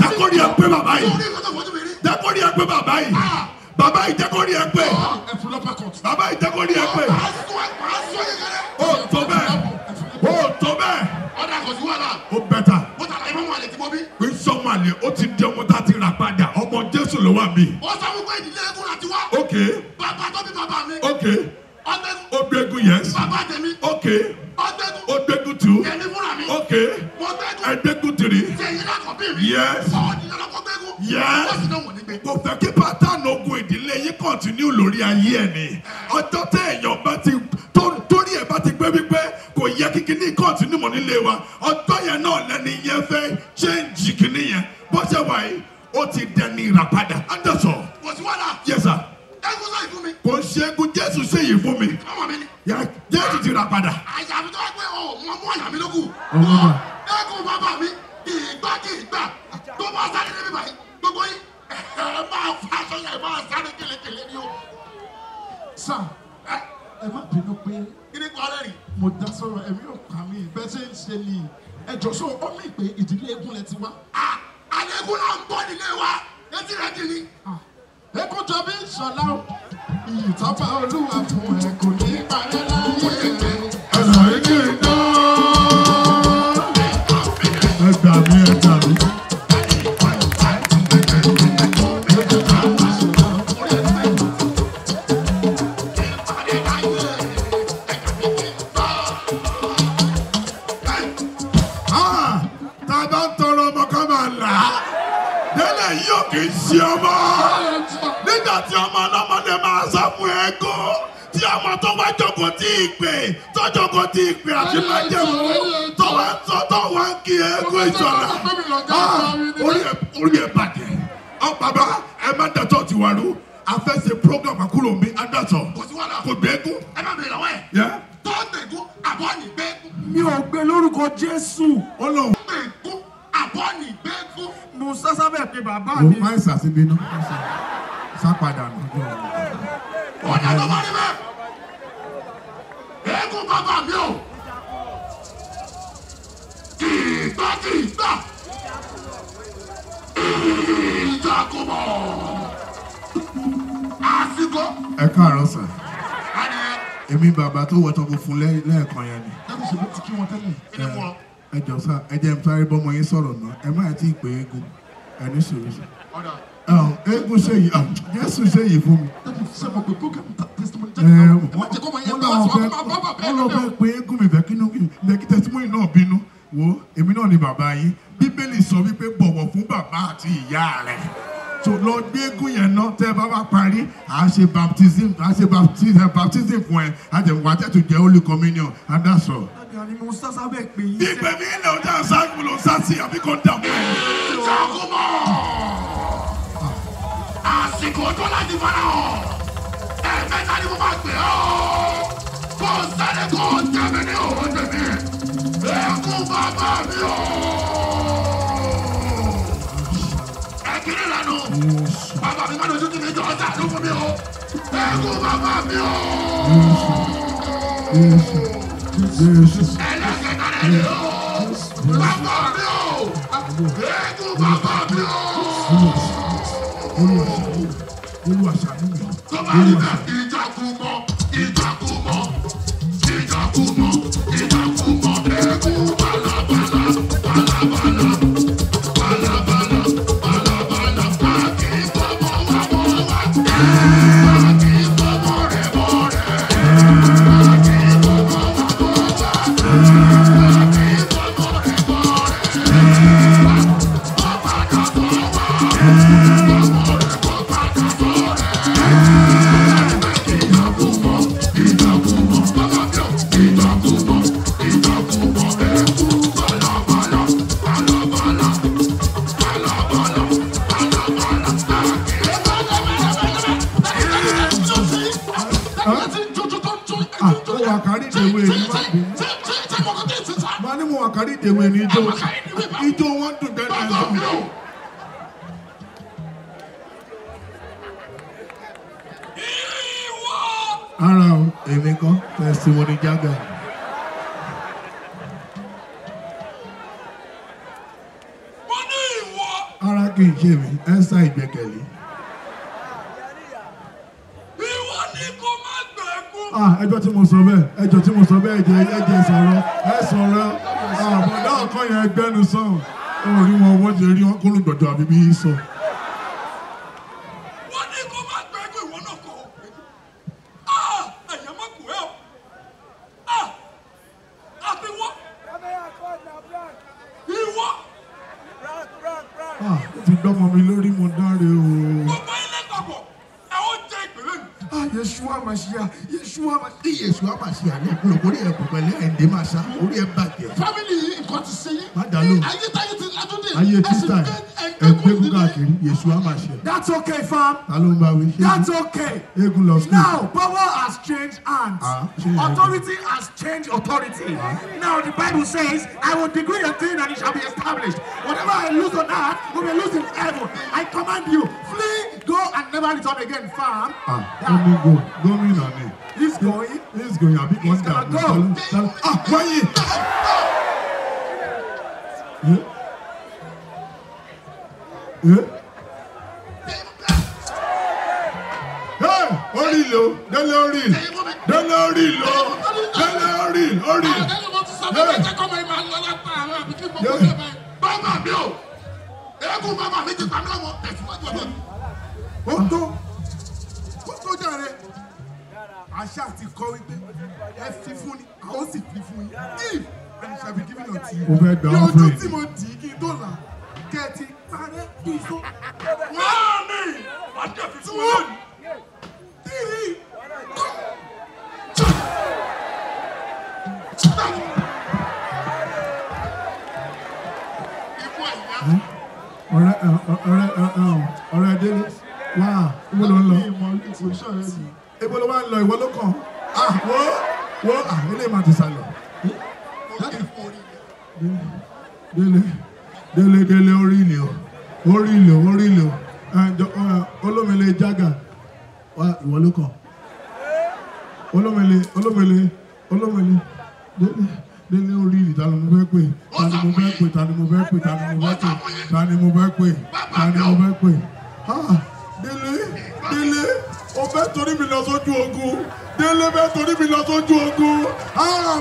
Dákòrí ẹ pé bàbá yìí. Dákòrí ẹ pé bàbá yìí. Bàbá yìí dákòrí ẹ pé. Bàbá yìí dákòrí ẹ pé. Ó tó bẹ́ẹ̀. Ó tó bẹ́ẹ̀. Ó bẹ́tà. Pé sọ́mọ àlè ó ti di ọmọ tá a ti rà padà. Ọmọ Jésù ló wà mí. Ó sọ fún pé ìdílé eégún láti wá. Ok. Bàbá tó bí bàbá mi. Ok. Ọgbẹ́gun. Ogbẹ́gun yes. Bàbá tèmi. Ok. Ọgbẹ́gun. Ogbẹ́gun two. Èmi fúnra mi. Ok. Mo gbẹ́gun. Ẹgbẹ́gun three. Ṣèyí lákọ̀ bí mi. Yes. Ọ̀ọ́dì lọ́kọ̀ gbẹ́gun. Yes. Ó sì náà wọ̀ nígbẹ́. Kò fẹ́ kí pátánù ogun ìdílé yín kọ̀ntínú lórí ayé ẹ̀ ni. Ọjọ́ tẹ́ èèyàn bá ti torí ẹ̀ bá ti gbé wípé kò yẹ kí kíní kọ̀ntínú mọ́ nílé wa. Ọjọ́ yẹn náà lẹ́ni yẹn fẹ́ change kíní yẹn. Bó ṣe wà yìí, ó ti dẹni ìràpadà. Anderson. Kò sí wàhálà. Yes sir. Eégún sọ ìfún mi. Kò ṣe egun Jésù ṣe yìí fún mi. Ọmọ mi ni. Jésù ti rà padà. Àyà mi tó wá pé ọ̀ mú àyà mi lókù. Ọmọ náà. Eégún bàbá mi kì í gbà. Tó bá sáré níbi báyìí, gbogbo yín ẹ máa fa aṣọ yẹn, ẹ máa sáré kélekèlé ni o. Sà, ẹ má bínú pé Kí ni kọ́ lẹ́rìn? mo dá sọ̀rọ̀ ẹ̀mí ò kà mí bẹ́ẹ̀ ṣe ń ṣe ni. Ẹ jọ sọ ọ mí pé ìdílé eégún lẹ ti wá. Àlékún náà ń bọ̀ nílé wa. Etí rẹ̀ kì ní. Eégún jọ bí ìṣọ̀lá o. Ìtọ́pá olúwa fún ẹ kò ní parẹ́ láyé rẹ̀. Ẹ̀sán yìí kì í dán. Ẹ gbà mí, ẹ gbà mí. Tá a bá ń tọrọ ọmọ ká máa là á. Délé yóò kì í ṣe ọmọ. Nígbà tí ọmọ ọlọ́mọdé máa sá fún ẹ̀gọ́. Tí ọmọ tó wá jókòó tí ì pè, tó jókòó tí ì pè àti májèmú, tó wá ń sọ tó wá ń kí ẹ̀gọ́ ìṣọ̀lá. Orí ẹ̀ bàjẹ́. Bàbá ẹ má dàtọ̀ ti wà ló. A fẹ́ ṣe program àkúrò mi, Adásọ̀. Kò sí wàhálà. Kò gbẹ́gún. Ẹ má bèrè lọ́wọ́ ẹ̀. Tó gbẹ̀gún àbọ̀ ní gbẹ́gún. Mi ò gbé lórúkọ Jésù. Ọlọ́run. Gbẹ̀gún àbọ̀ ní gbẹ́gún. Mo sásá bẹ̀ pé bàbá Mo mi. máa ń ṣàṣìbínú. Sápadà nù. Ọ̀nà tó bá rí bẹ́ẹ̀. Eégún bàbá mi o. Kì í gbà. Ìjàkùmọ̀. Àsìkò. Ẹ káàárọ̀ sà. Adé. Èmi bàbá tó wọ tọkọ fún lẹ́ẹ̀kan yẹn ni. Dábì ṣe bó ti kí wọn tẹ́lẹ̀. Kí ni wọ́n? Ẹ jọ sá, ẹ jẹ́ n sáré bọ́mọ yín sọ̀rọ̀ náà. Ẹ má tí ì pé eégún. Ẹ ní sòrò sà. Ọ̀dà. Eégún ṣe yìí, Jésù ṣe yìí fún mi. Dábì ṣe mọ̀ pé program testimony jẹ́ kí wọ́n jẹ́ kó máa yẹ bá wá sọ wọ́n máa bá bẹ́ẹ̀ lọ fẹ́ pé eégún mi fẹ́ kí testimony náà bínú. Wo èmi náà ni bàbá yín. Bíbélì sọ wípé bọ̀wọ̀ fún bàbá àti ìyá rẹ̀. So lọ gbé eégún yẹn náà tẹ́ bá wá parí à ṣe baptism fún ẹ àjẹwò àtẹ̀tù jẹ́ holy communion adásọ. Dábì mo sásá bẹ̀ pé yín. Ìgbẹ́ mi ilẹ̀ ọjà sáàgùn ló sá sí àbí kò dààmú ẹ̀. Ìjàkùmọ̀. Àsìkò tó láti fara hàn. Ẹ̀ẹ̀mẹ́ta ni mo máa gbé ọ́. Kò sáré kò tẹ̀mí ní òun tẹ̀mí. Eégún bàbá mi o. Ẹ̀kíní lẹ́nu. Bàbá mi má dojú kí mi jọ ọjà ló fún mi o. Eégún bàbá mi o. Ẹlẹ́kẹ̀ta lẹ́nu o. Bàbá mi o. Eégún bàbá mi o. Olúwa ṣàánú mi. Tó bá rí bẹ́ẹ̀ ìjàkùmọ̀. Eégún balabala. Kárí ìdèwé ní ijó wọn dùn bẹ́ẹ̀ náà. Ara o, èmi kan testimony Jaga. kì í ṣe mi ẹ́sà ìgbẹ́kẹ̀lé. Ìwọ ni kò má gbẹ̀kú. Ẹjọ́ tí mo sọ bẹ́ẹ̀ ẹjẹ́ sọ̀rọ̀ àbọ̀dá ọ̀kan yẹn gbẹ́nu sàn orí wọn wọ́n ti rí wọn kó ló gbọ̀dọ̀ àbí bí sọ. Wọ́n ní kò má gbẹ̀kú ìwọ náà kọ́. Ẹ̀yẹ má kú ẹ́ o. Àbí wọ́n. Ìwọ. Ó ti gbọ́mọ mi lórí mo dáre o. Gbogbo ilé papọ̀ ẹ ó jẹ́ ìpínlẹ̀ mi. Yeshua Mashiach ní ìpínlẹ̀ orí ẹ̀ pẹ̀lẹ́ ẹ̀ǹdẹ́ máa ṣá orí ẹ̀ bàjẹ́. Family nǹkan ti ṣe yín. Má dà lóhùn. Ayé táyé ti lajú dé. Ayé títà ẹgbẹ́gun káàkiri Yeshua Mashiach. That's okay, fam. Ta ló ń bá wí? That's okay. Eégún lọ sí. Now, power has changed hands. change Authority has changed authority. Now, the Bible says, I will decree a thing and it shall be established. Whatever I lose on earth will be loosed in heaven. I command you, flee, go, and never return again, fam. Omi go gómìnà ni. He's going. He's going àbí kan He's dà gonna mí. go. Wáyé. Orí lo, Dele orí, Dele orí lo, Dele orí. Bàbá mi o, eégún bàbá mi ti pa mí lọ́wọ́ tẹ̀síwájú ọ̀dọ́. Ó tó jàre. Àṣà ti kọ́ wípé ẹ fi fún ni, a ó sì fi fún yín. If and it shall be given unto you. Ó fẹ́ gbà Ní ọ́ ojú fún tí mo dì í kí n tó là, kẹ́ẹ̀tì parẹ́ kí n so. Wọ́n mi, wàá jẹ́ fi fún wọn. Tírì. Ikú àyà. Ọ̀rẹ́ Dele wá ibo ló ń lọ? Ibo ló wá ń lọ ìwọ ló kàn? Wo ilé máa ti sàlẹ̀. Dele orí ilé o olómele Jaga wá ìwọ ló kàn. Olómele Dele orí ilé ta ni mo fẹ́ pè? Ta ni mo fẹ́ pè? Dele o fẹ́ torí mi lọ sójú ogun. Dele fẹ́ torí mi lọ sójú ogun.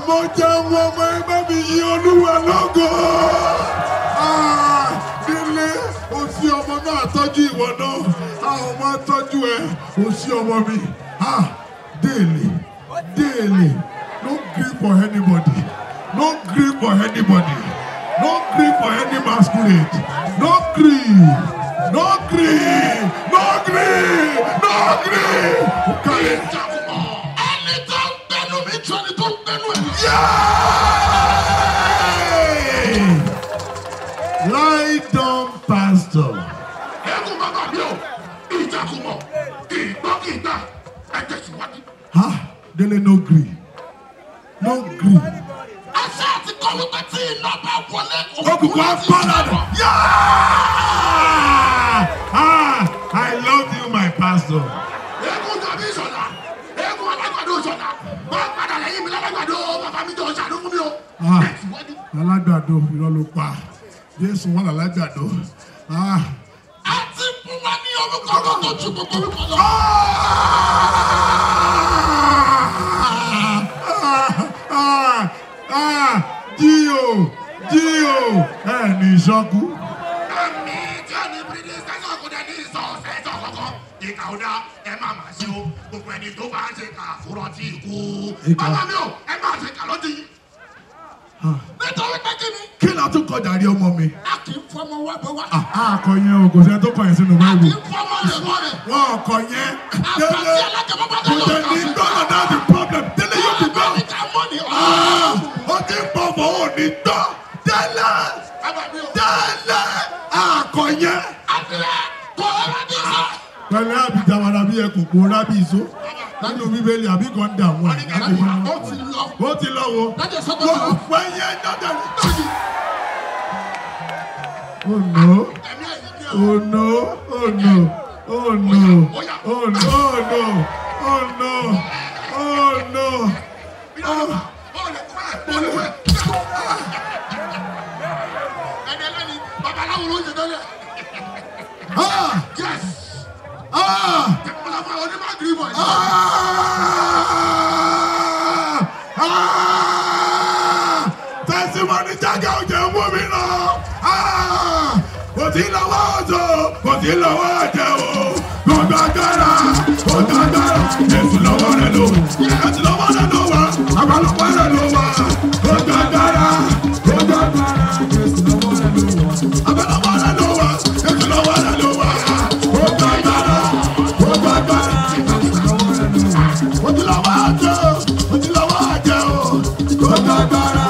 Mo jẹ́ ọmọ ẹgbẹ́ mi yí Olúwa lógo. Dele o sí ọmọ náà tọ́jú ìwọ náà. Ọmọ tọ́jú ẹ o sí ọmọ mi. Dele no gree for anybody. No gree for anybody. No gree for any masquerade. No gree. Okay. Ẹni tó ń gbẹnu mi jọ ẹni tó ń gbẹnu ẹ̀. Lie down, pastor. Eégún bàbá mi o, ìjàkùmọ̀, ìgbọ́kìgbà, ẹ tẹ̀síwájú. Dele no gree. Àṣà àti kọ́ wípé tí iná bá wọlé Òkùnkùn á pàdánù. I love you, my pastor. Eégún tàbí ìṣọ̀lá, eégún alágbàdo ìṣọ̀lá, máa padà lẹ́yìn mi lálágbàdo bàbá mi jọ ṣàánú fún mi o. Tẹ̀síwájú. Alágbàdo irọ́ ló pa. Jésù wọn lálágbàdo. Àti fún wa ní orúkọ kan tó ju gbogbo orúkọ lọ. Jíò ẹni ìṣọ́kú. Ẹ̀mí tí a ní bírídì sẹ́sọ̀ kò dé ní ìsọ̀ọ̀sẹ̀ ìsọ̀ kọ̀ọ̀kan. Ìkà ò dá ẹ máa máa ṣe o. Gbogbo ẹni tó bá ń ṣe kà fúrọ̀ tí ikú. Bàbá mi o, ẹ máa ṣe kà lọ́dún yìí. Nítorí pé kí ni? Kí la tún kọjá rí ọmọ mi? A kì í fọmọ wá bọ́ wá. Akọ yẹn o, kò sẹ́ni tó kọ yẹn sínú A kì Báíbù. í fọmọ rẹ̀ mọ́ rẹ̀. Wọ́n kọ yẹn. Àgbàtí alájọba bá Kò dé tẹ̀ ní gbọ́dọ̀ náà the problem. Dele yóò ti gbọ́. Àbí ká mọ́ ni Ó ti ń bọ̀ bọ̀ ò ní gbọ́. Dele Bàbá mi o. akọ yẹn. Adìrẹ kò rẹ̀ ní sọ. Pẹ̀lú àbíjà wàrà bí ẹkùn kò rábì ìṣó. Nínú Bíbélì àbí kan dà wọ́n. Ó ti lọ. Ó ti lọ wo. Lájẹ̀ sọ́kọ̀ Wọ́n sọ. fẹ́ yẹn dáadáa ní tọ́jú. Oh no. Ẹ̀mí ẹ̀yìn ni o. Oh no. Oh no. Oh no. Oh no. Oh no. Oh no. Testimony Jaga ò jẹ́ mú mi lọ. Kò sí lọ́wọ́ ọ̀dọ́, kò sí lọ́wọ́ ọ̀dẹ́ o. Gbogbo agbára, Jésù lọ́wọ́ rẹ̀ ló. Jésù lọ́wọ́ rẹ̀ ló wá, àwa lọ́wọ́ rẹ̀ ló wá. Gbogbo agbára, Jésù lọ́wọ́ rẹ̀ ló wá. Àwa lọ́wọ́ rẹ̀ ló wá, Jésù lọ́wọ́ rẹ̀ ló wá. Gbogbo agbára, Jésù lọ́wọ́ rẹ̀ ló wá. Kò sí lọ́wọ́ ọ̀dọ́, kò sí lọ́wọ́ ọ̀dẹ́ o. Gbogbo agbára,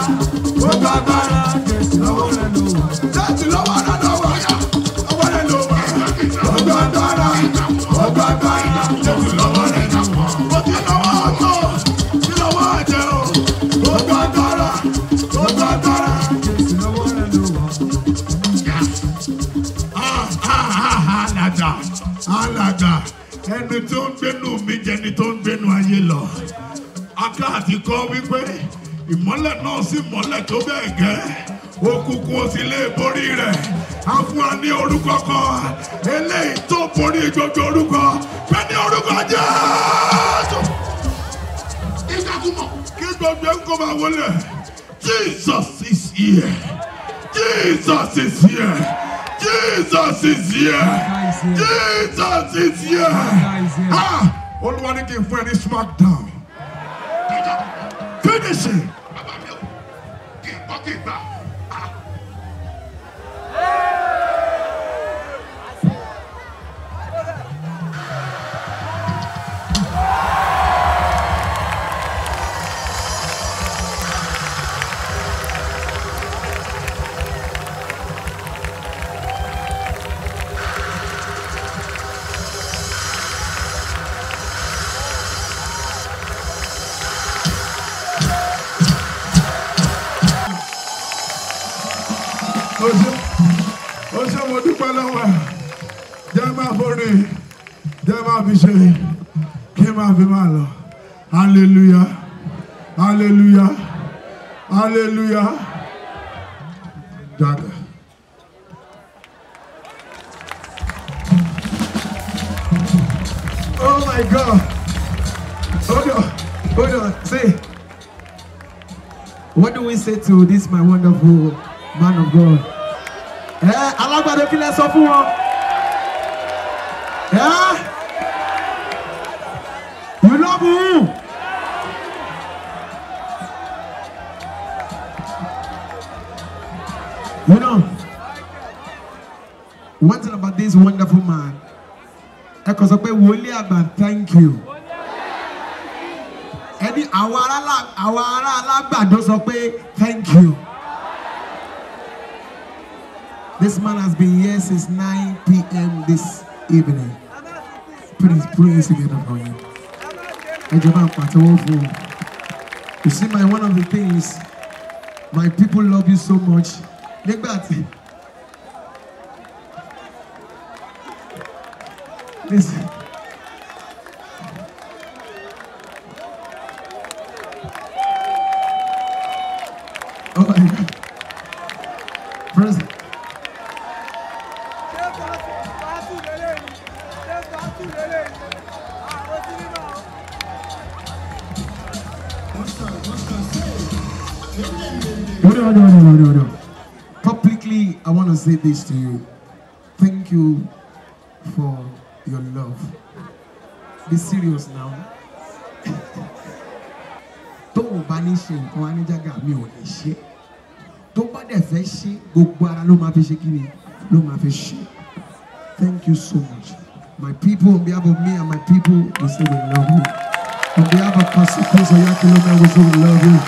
Jésù lọ́wọ́ rẹ̀ ló wá. Jésù lọ́wọ́ rẹ̀ ló wá. Lọ́wọ́ rẹ̀ ló wá. Gbogbo agbára, Jésù lọ́wọ́ rẹ̀ ló wá. Kò sí lọ́wọ́ ọ̀dọ́, kò sí lọ́wọ́ ọ̀dẹ́ o. Gbogbo agbára, Jésù lọ́wọ́ rẹ̀ ló wá. Alàgbà, ẹni tó ń gbénu mi jẹni tó ń gbénu ayé lọ. Aká àti kọ́ wípé ìmọ́lẹ̀ náà sì mọ́lẹ̀ tó bẹ́ẹ̀ gẹ́. Òkùnkùn ò sì lè borí rẹ̀. A fún wa ní orúkọ kan. Eléyìí tó borí gbogbo orúkọ. Pé ní orúkọ Jésù. Kí gbogbo ẹ̀kọ́ máa wọlé. Jesus is here. Jesus is here. Jesus is here. Jesus is here. Olúwa ní kí n fún ẹ ní smackdown. Finish it. Ó ṣe mo dúpẹ́ lọ́wọ́ ẹ̀. Jẹ́ máa forí, jẹ́ máa fi ṣe, kí máa fi máa lọ. Hallelujah, hallelujah, hallelujah. Jaga. Oh my God. Hold on. Say, what do we say to this my wonderful man of God? Alágbàdo kí lẹ sọ fún wọn? You love who? You know, one thing about this wonderful man, ẹ kò sọ pé Woli Agba, thank you. Ẹni àwọn ará Alágbàdo sọ pé thank you. This man has been here since 9 p.m. this evening. Please praise together for him. You see, one of the things, my people love you so much. Listen. Oh my God. First, No. Publicly, I want to say this to you. Thank you for your love. Be serious now. Don't banish him. Jaga mi ò lè ṣe. Tó bá dẹ̀ fẹ́ ṣe, gbogbo ara ló máa fi ṣe kíni, ló máa fi ṣe. Thank you so much. My people, on behalf of me and my people, we say we love you. On behalf of Pastor Chris Oyakilome, we say we love you.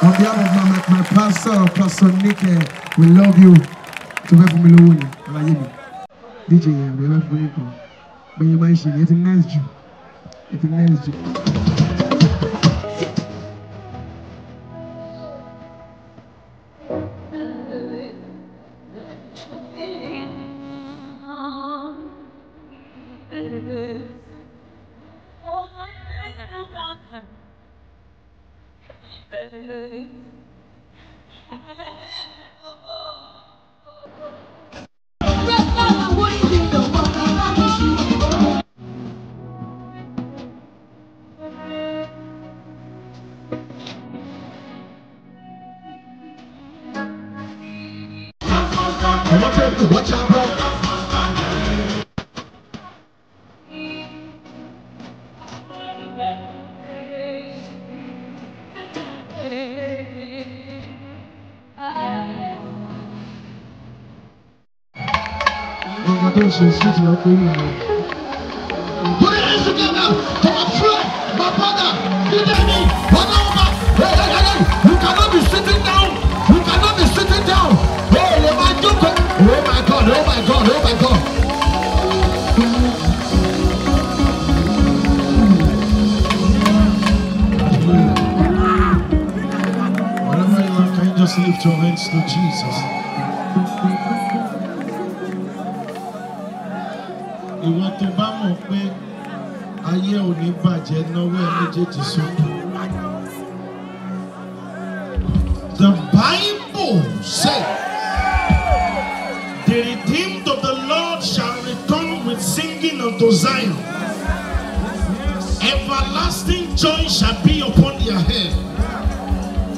On behalf of my pastor, Pastor Nick, we love you. To be from Milwaukee, DJ, we love you. But you might see it's nice. It's nice. watch out, bro. Put your hands together to my friend, my brother, Bidemi Olaoba. Hey, hey, hey, you cannot be sitting down. You cannot be sitting down. Hey, oh my God, oh my God, oh my God, oh my God. Wherever you are, can you just lift your hands to Jesus? Ìwọ tó bá mọ̀ pé ayé ò ní bàjẹ́ náwó ẹ méjèèjì sókè. The Bible says, the redeemed of the Lord shall return with singing unto Zion. Everlasting joy shall be upon their head.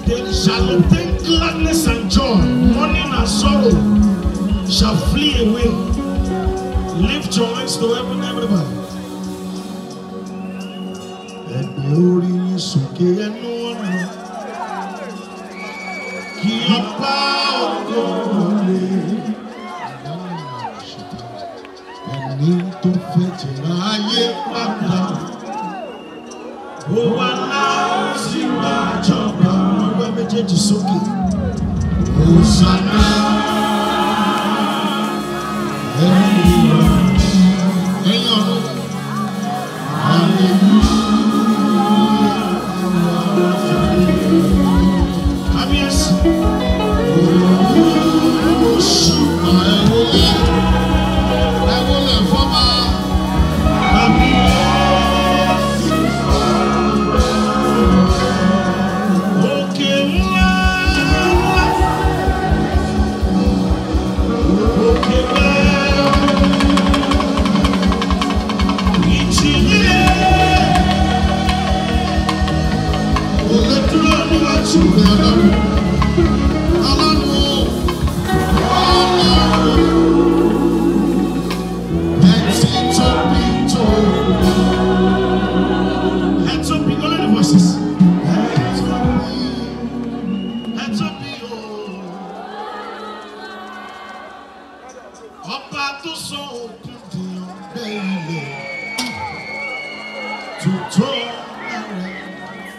They shall obtain gladness and joy. Mourning and sorrow shall flee away. Lift your hands to heaven, everybody. Ẹgbẹ́ orí yín sókè ẹnu ọ̀nà, kí ọba ògo wọlé. Ẹni tó fẹ́ jẹ̀rọ ayé padà, ó wá láti wá jọba. Ọwọ́ méjèèjì sókè. Hosanna.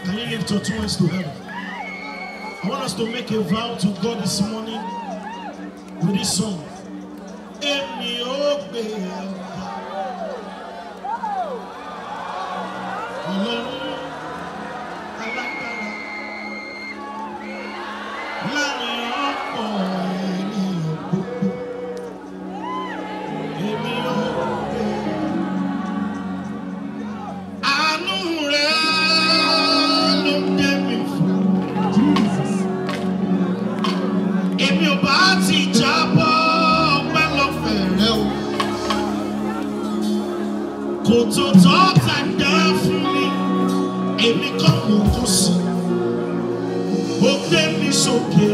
Can you lift your two hands to heaven? I want us to make a vow to God this morning with this song. Emi ogbe Ọlọ́run alágbára láàrin ọ̀pọ̀ ènìyàn gbogbo. Emi ogbe àánú rẹ̀ ló gbé mi fún. Èmi ò bá ti jábọ́ ọpẹ́lọpẹ́ rẹ o. Kò tó tọ́ tàgbà fún mi, èmi kọ́ mò ń kó sí. Ó gbé mi sókè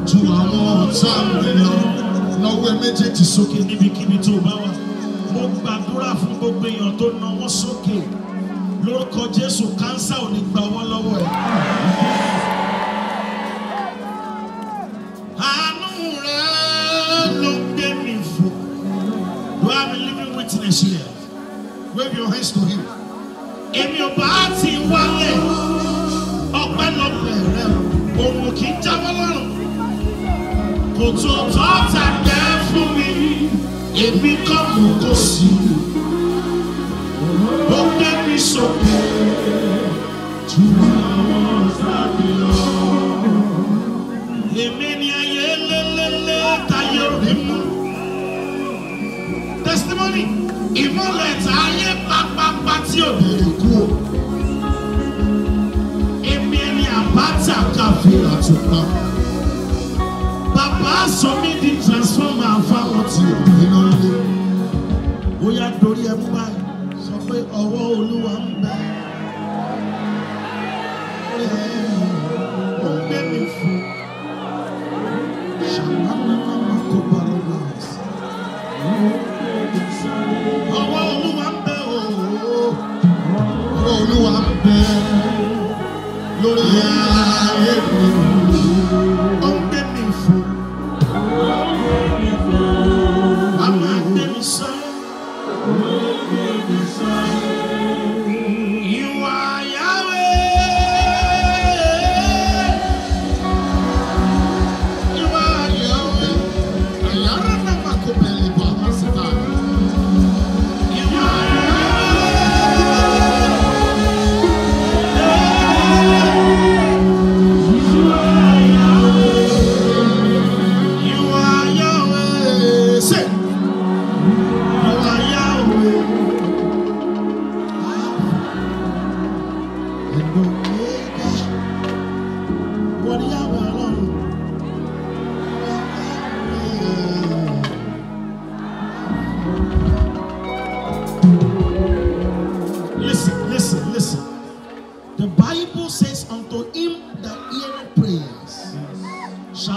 ju àwọn ọ̀tá mi lọ. Lọ́wọ́ méjèèjì sókè níbikíbi tó bá wà. Mo gbàdúrà fún gbogbo èèyàn tó náwó sókè. Lórúkọ Jésù, kánsà ò ní gbà wọ́n lọ́wọ́ ẹ̀. Àánú rẹ̀ ló gbé mi fò. Do I have a living witness here? Wave your hands to him. Èmi ò bá ti wálẹ̀ ọpẹ́lọpẹ́ rẹ o. Òun kì í jábọ́ lọ́rùn. Kò tó tọ́ tàgbẹ́ fún mi. Èmi kọ́ mò ń kó sí. Ó gbé mi sókè ju àwọn ọ̀tá mi lọ. Èmi ni ayé lélẹ́lẹ́ táyé òní mú. Testimony, ìmọ̀lẹ̀ táyé pápápá tí ò bèrè kú o. Èmi ni àbáta káfí àtúpà. Bàbá sọ mí di transformer fáwọn tí ò ní lọ́lé. Ó yá dorí ẹ mú báyìí, sọ pé ọwọ́ Olúwa ń bẹ. Ó gbé mi fún. Ṣàlàyé máa kó bá lọ́wọ́.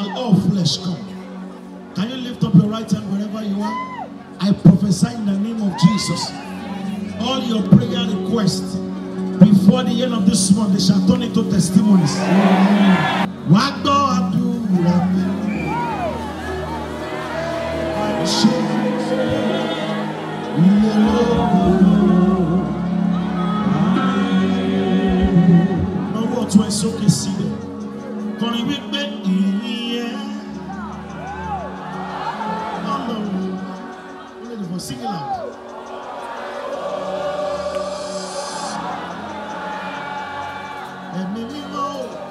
shall all flesh come. Can you lift up your right hand wherever you are? I prophesy in the name of Jesus. All your prayer requests before the end of this month, they shall turn into testimonies. No what to so can see them. Can you make me? No. Sing it loud. Let me know.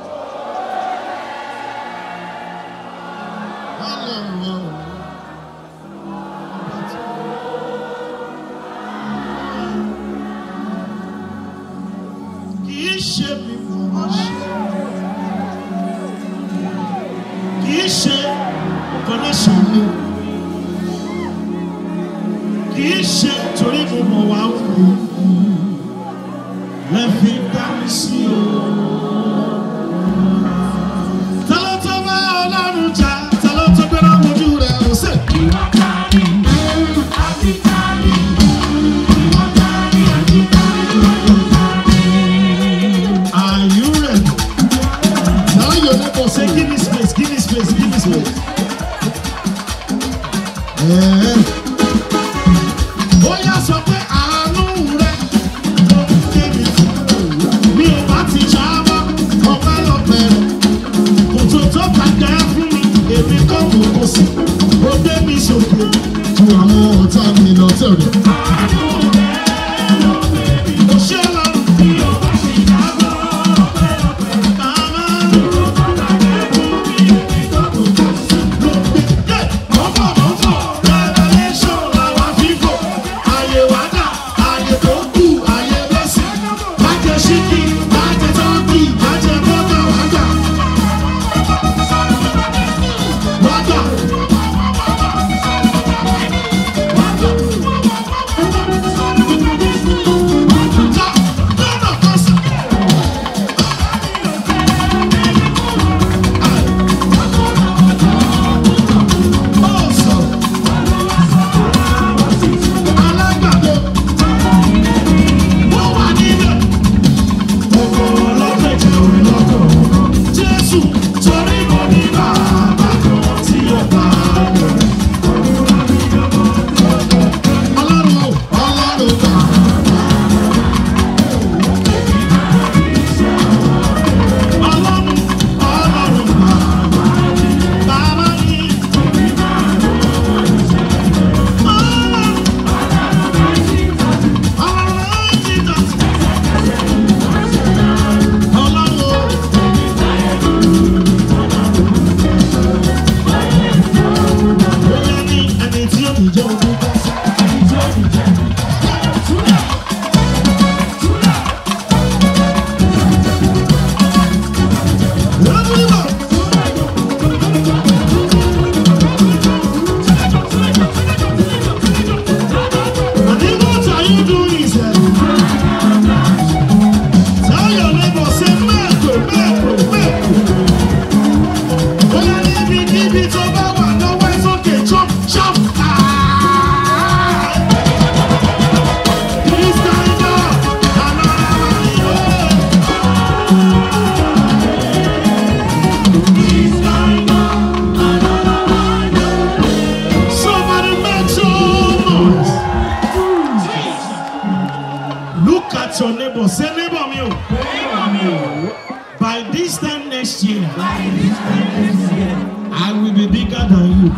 I will be bigger than you.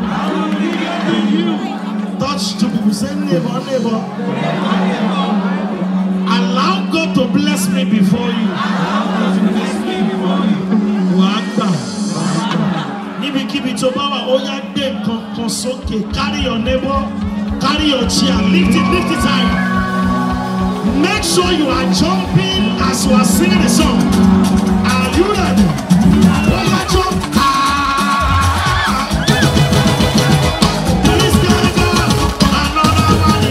Touch two people, say neighbor, neighbor. Allow God to bless me before you. Keep it over. Carry your neighbor, carry your chair, lift it high. Make sure you are jumping as you are singing the song. Are you ready? Jump. This guy got another one.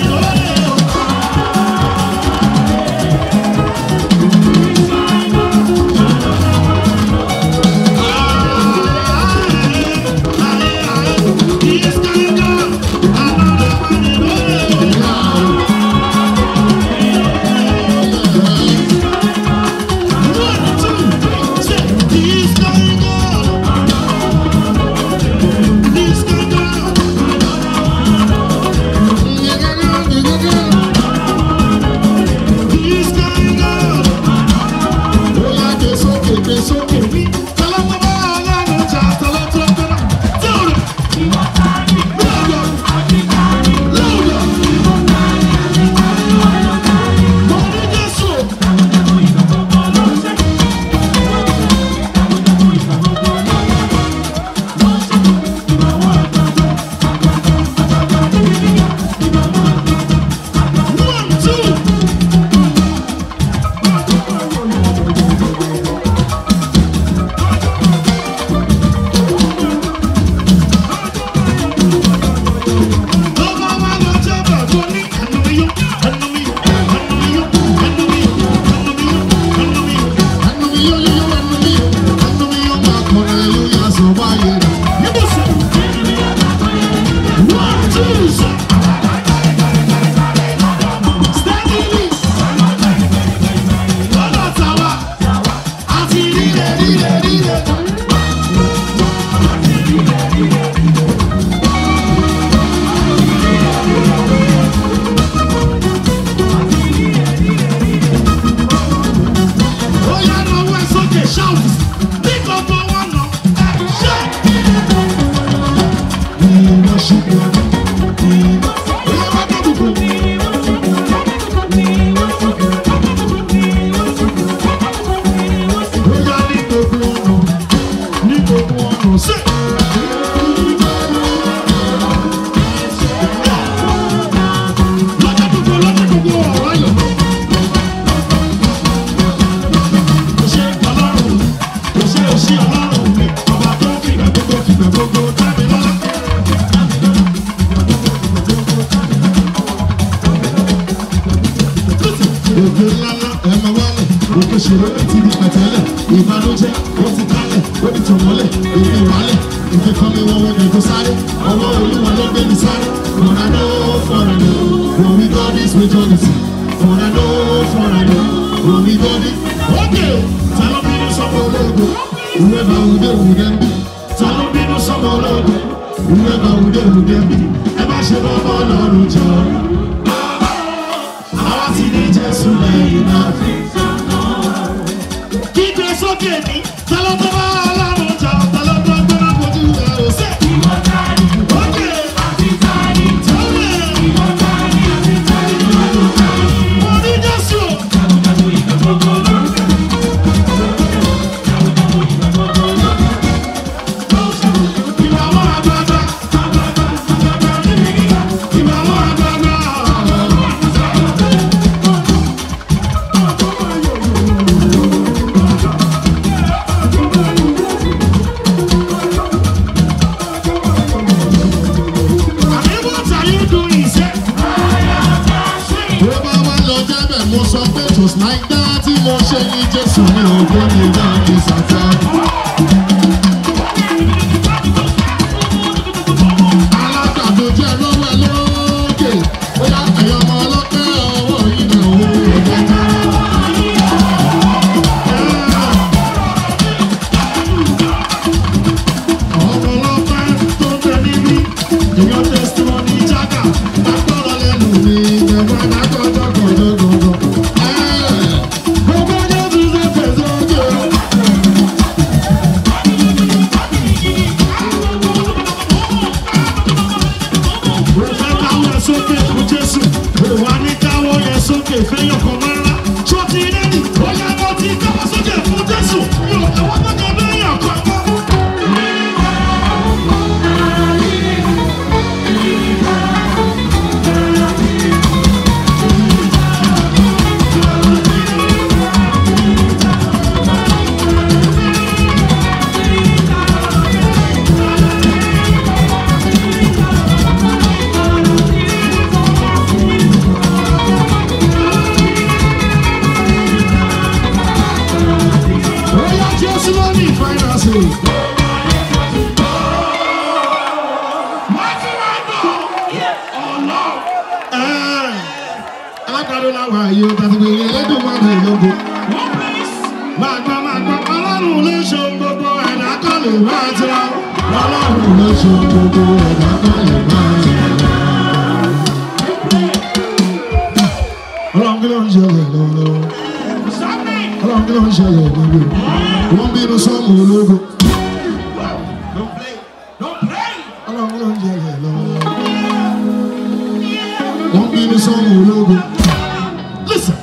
Listen,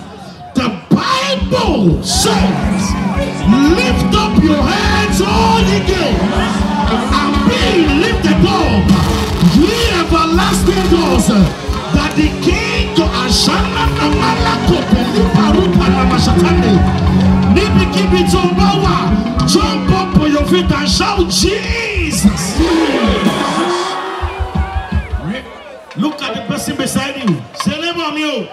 the Bible says, lift up your heads, all ye gates, and be lifted up, ye everlasting doors, that the King to Ashana Namalako Peliparupa Namashatane, Nibikibi Tombawa, jump up on your feet and shout, Jesus! Look at the person beside you. Say, neighbor me.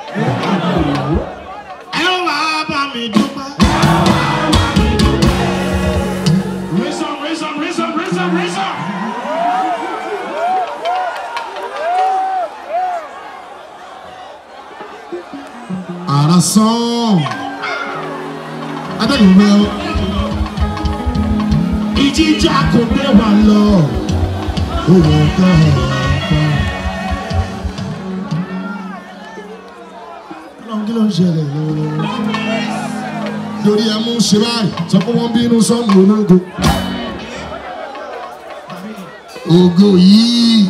Raise on, raise on, raise on, raise on, raise on. Our song. I don't know. Ijija ko be wa lo. Oh God. Lórí ẹmú ṣe báyìí sọ pé wọ́n bínú sọ́ọ̀mù ológo ògo yìí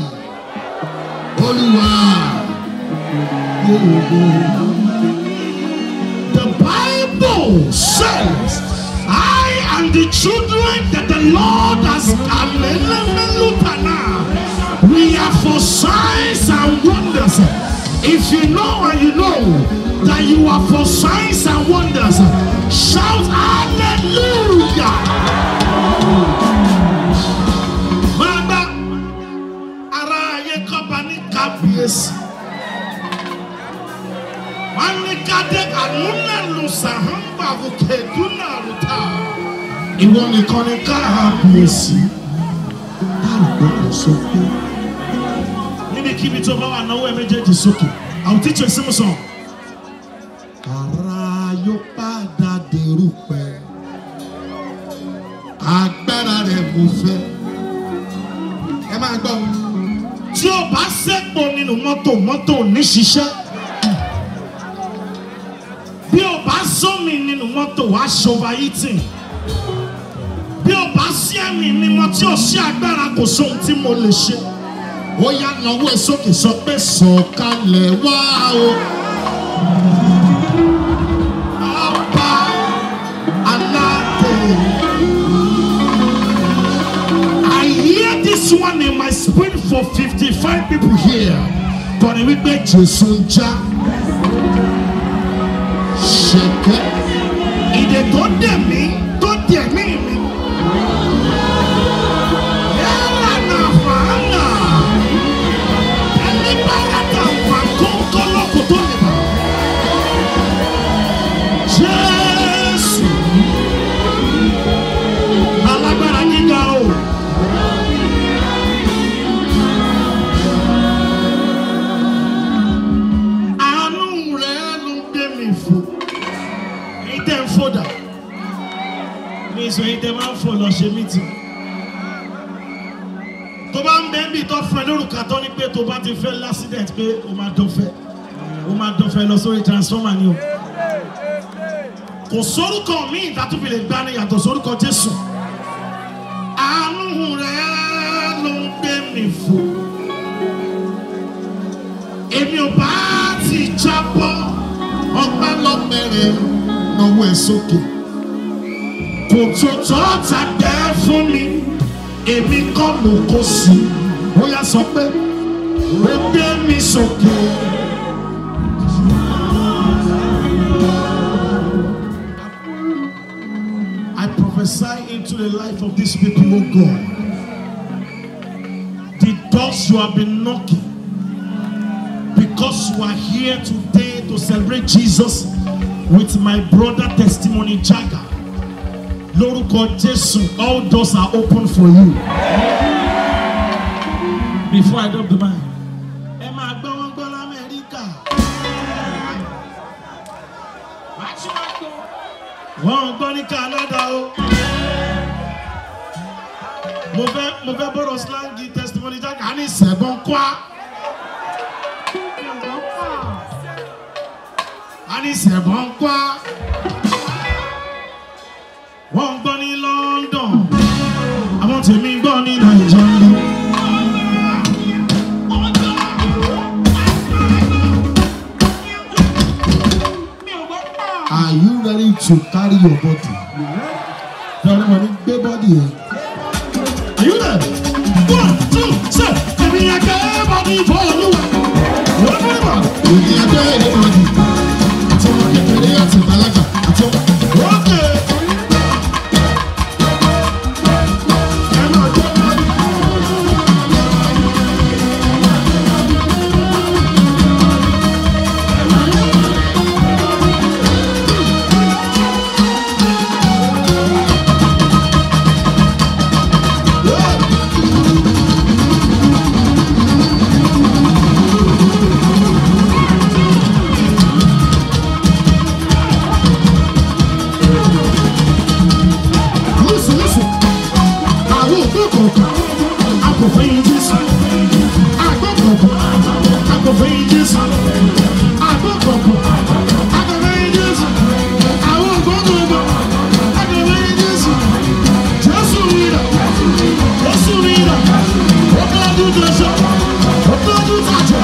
The Bible says, I and the children that the Lord has we are for signs and wonders. If you know and you know that you are for signs and wonders, shout hallelujah. Baba, ara ye company kabies. Manikade anuna lusa hamba vukeduna luta. Iwo nìkan ni kabies. Keep it over and now we're to soki. I'll teach you a simple song. Arayo pada derupe. Agbára rẹ̀ mo fẹ́. Ẹ máa gbọ́. Tí o bá ṣẹ́pọ̀ nínú mọ́tò ní ṣiṣẹ́. Bí o bá sọ́mi nínú mọ́tò wá ṣoverheating. Bí o bá sí ẹ̀mí mímọ́ tí o ṣí agbára kò sóhun tí mo lè ṣe. Ó yá náwó ẹ sókè sọ pé sọ̀kalẹ̀ wá o. Ọba aládé. I hear this one in my spirit for 55 people here. But we bet Jésù ń já. Ṣẹ̀kẹ́. Ìdè tó dẹ̀ mí mi. So he demand for lọ́ṣẹ́ meeting. Tó bá ń bẹ́ẹ̀ bí tó fẹ́ lórúkà tó ní pé tó bá ti fẹ́ l'accident pé o máa dọ́fẹ́ lọ sórí transformer ni o. Kò sórúkọ míì ìdátú fi lè gbá ní yàtọ̀ sórúkọ Jésù. Àánú rẹ̀ ló ń gbé mi fò. Èmi ò bá ti jábọ́ ọgbà lọ́mẹ̀rẹ̀ náwó ẹ̀ sókè. Kò tó tọ́ ta dẹ́ fún mi, èmi kọ́ mo kó sí. Ó yá sọ pé ó gbé mi sókè. I prophesy into the life of these people, oh God. The doors you have been knocking, because you are here today to celebrate Jesus with my brother testimony Jaga. Lórúkọ Jésù, all doors are open for you. Before I drop the mic, ẹ máa gbọ́ wọn gbọ́ l'Amẹ́ríkà. Wọ́n gbọ́ ní Canada o. Mo fẹ́ bọ́rọ̀ slangi testimony Jaga ní sẹ̀bọ̀n kwa. A ní sẹ̀bọ̀n kwa. Wọ́n gbọ́ ní London, àwọn tèmi gbọ́ ní Nigeria. Are you ready to carry your body? Everybody, gbé body here. Are you ready? 1, 2, 3. Èmi yẹn gbé body for Olúwa. Everybody. Èmi yẹn gbé body. Àti ọmọ kékeré àti ìbàlágà àti ọmọ. Okay. Just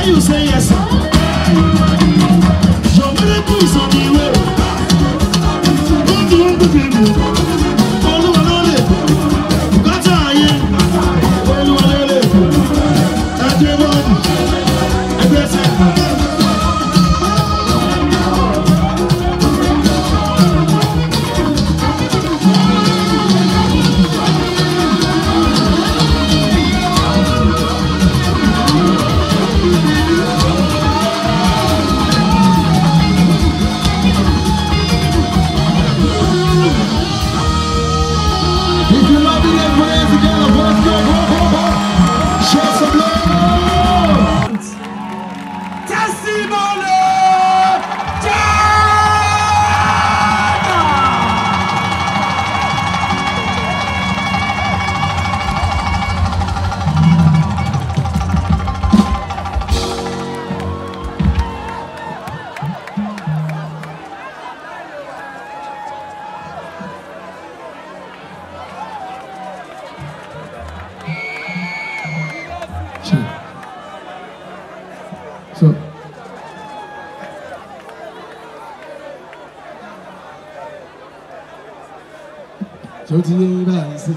You say yes, sir. Your miracle is on the way. Don't you want to be me? All the way, got to hire. All the way, everybody, everything. So ti yé yín báyìí sí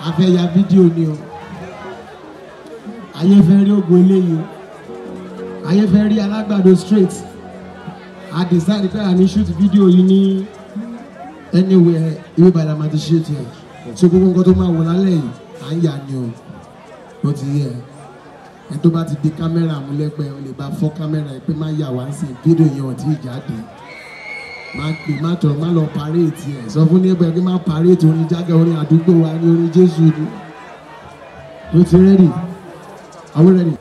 a fẹ́ ya fídíò ni o ayé fẹ́ rí ògo eléyìí o ayé fẹ́ rí alágbàdo straight a decide pé a ní shoot fídíò yìí ní anywhere ìwé ìbàdàn máa ti shoot yẹn so gbogbo nǹkan tó máa wò lálẹ́ yìí à ń yà ni o ló ti yẹ ẹ tó bá ti di kámẹ́rà múlẹ́gbẹ̀ẹ́ o lè bá fọ́ kámẹ́rà ẹ pé má yà wá sí fídíò yẹn ò tí ì jáde má pè má tọ̀ má lọ parẹ́ẹ̀tì ẹ̀ sọ fún ní ẹgbẹ́ kí má parẹ́ẹ̀tì orin Jaga orin àdúgbò wa ní orin Jésù ni ló ti rẹ́dì àwọn rẹ́dì.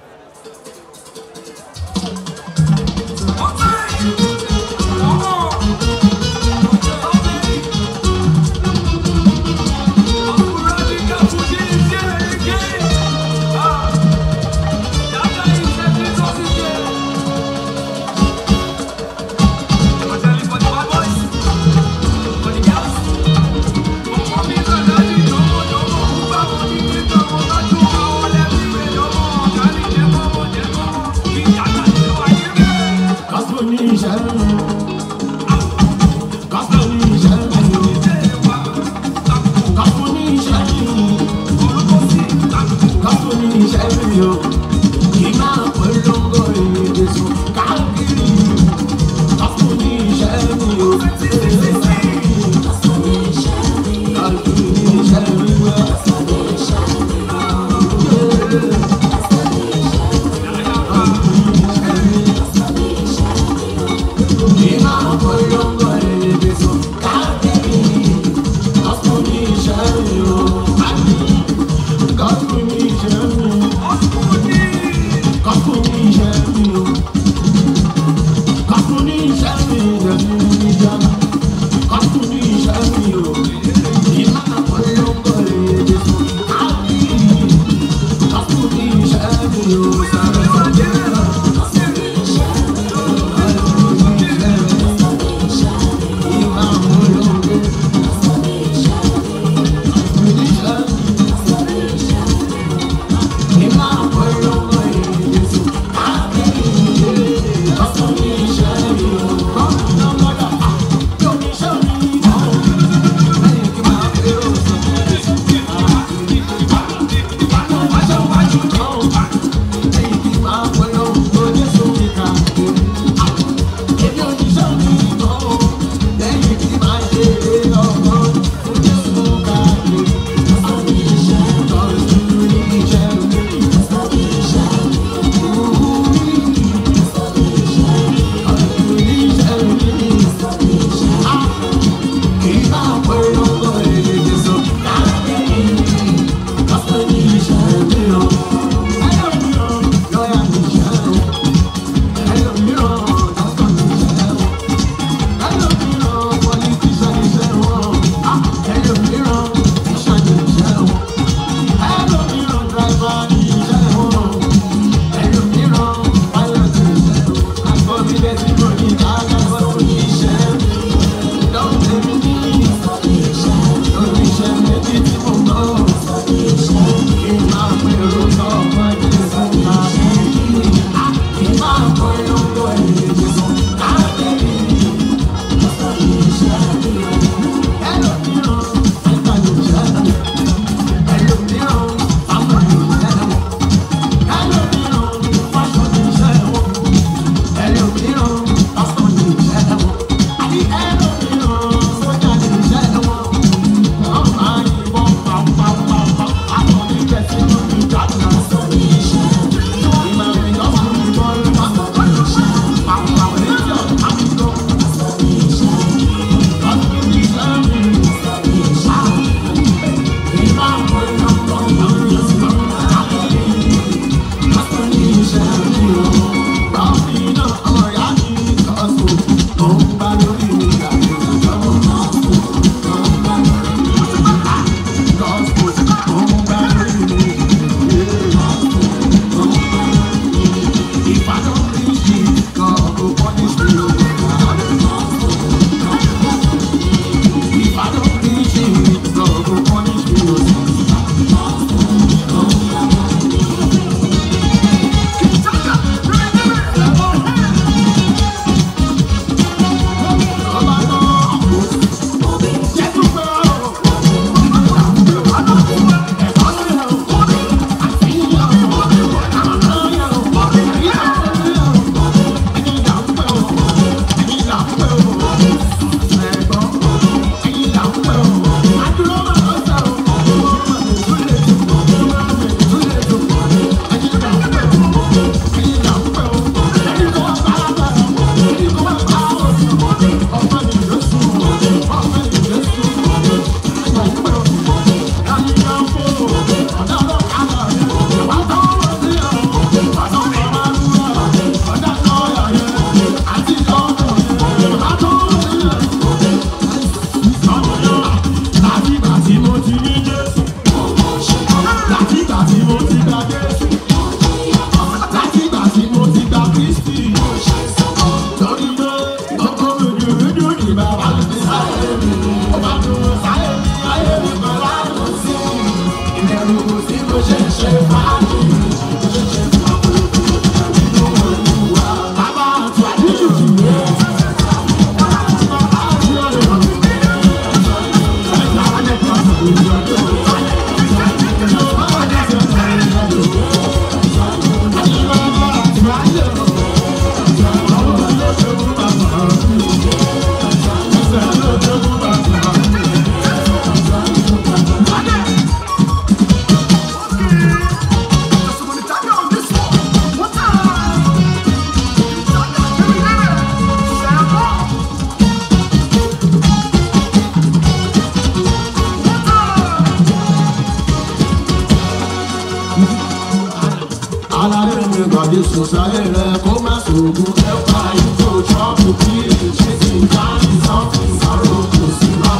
Aláyé mi gbàdé sòsáyé rẹ̀ kó má sògùn. Ẹ̀ka ìjọ ṣọ́ọ̀bù kí ṣe ti ń dá ní sọ́ọ̀tì sáró kò sí mọ́.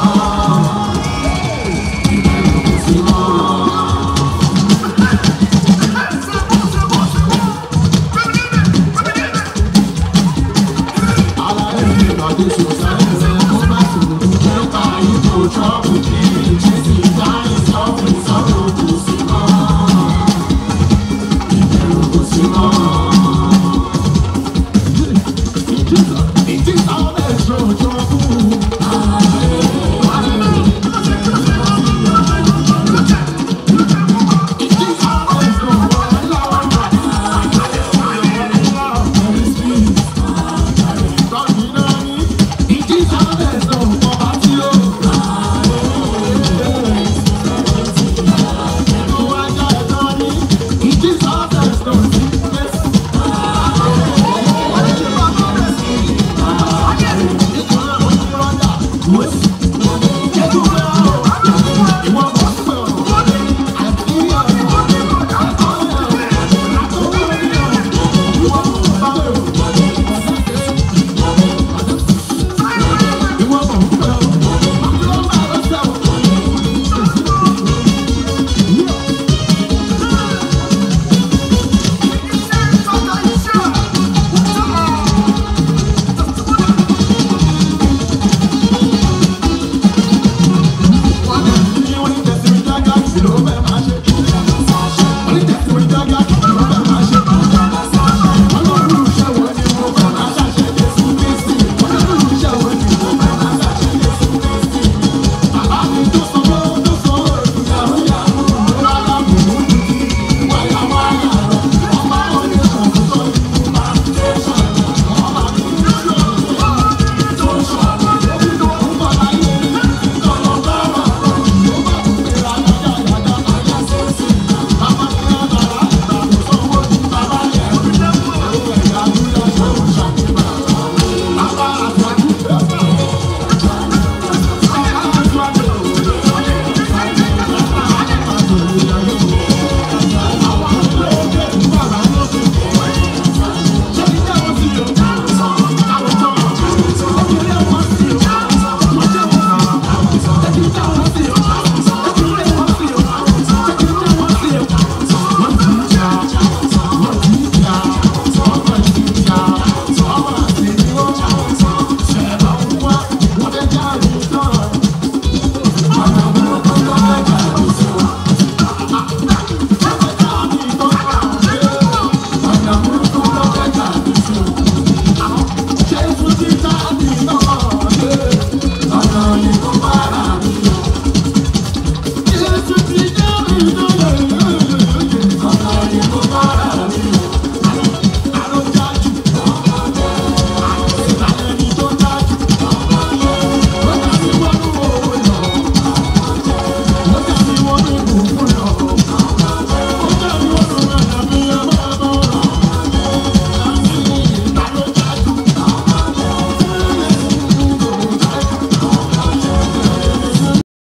Ìbẹ̀rù kò sí mọ́. Aláyé mi gbàdé sòsáyé.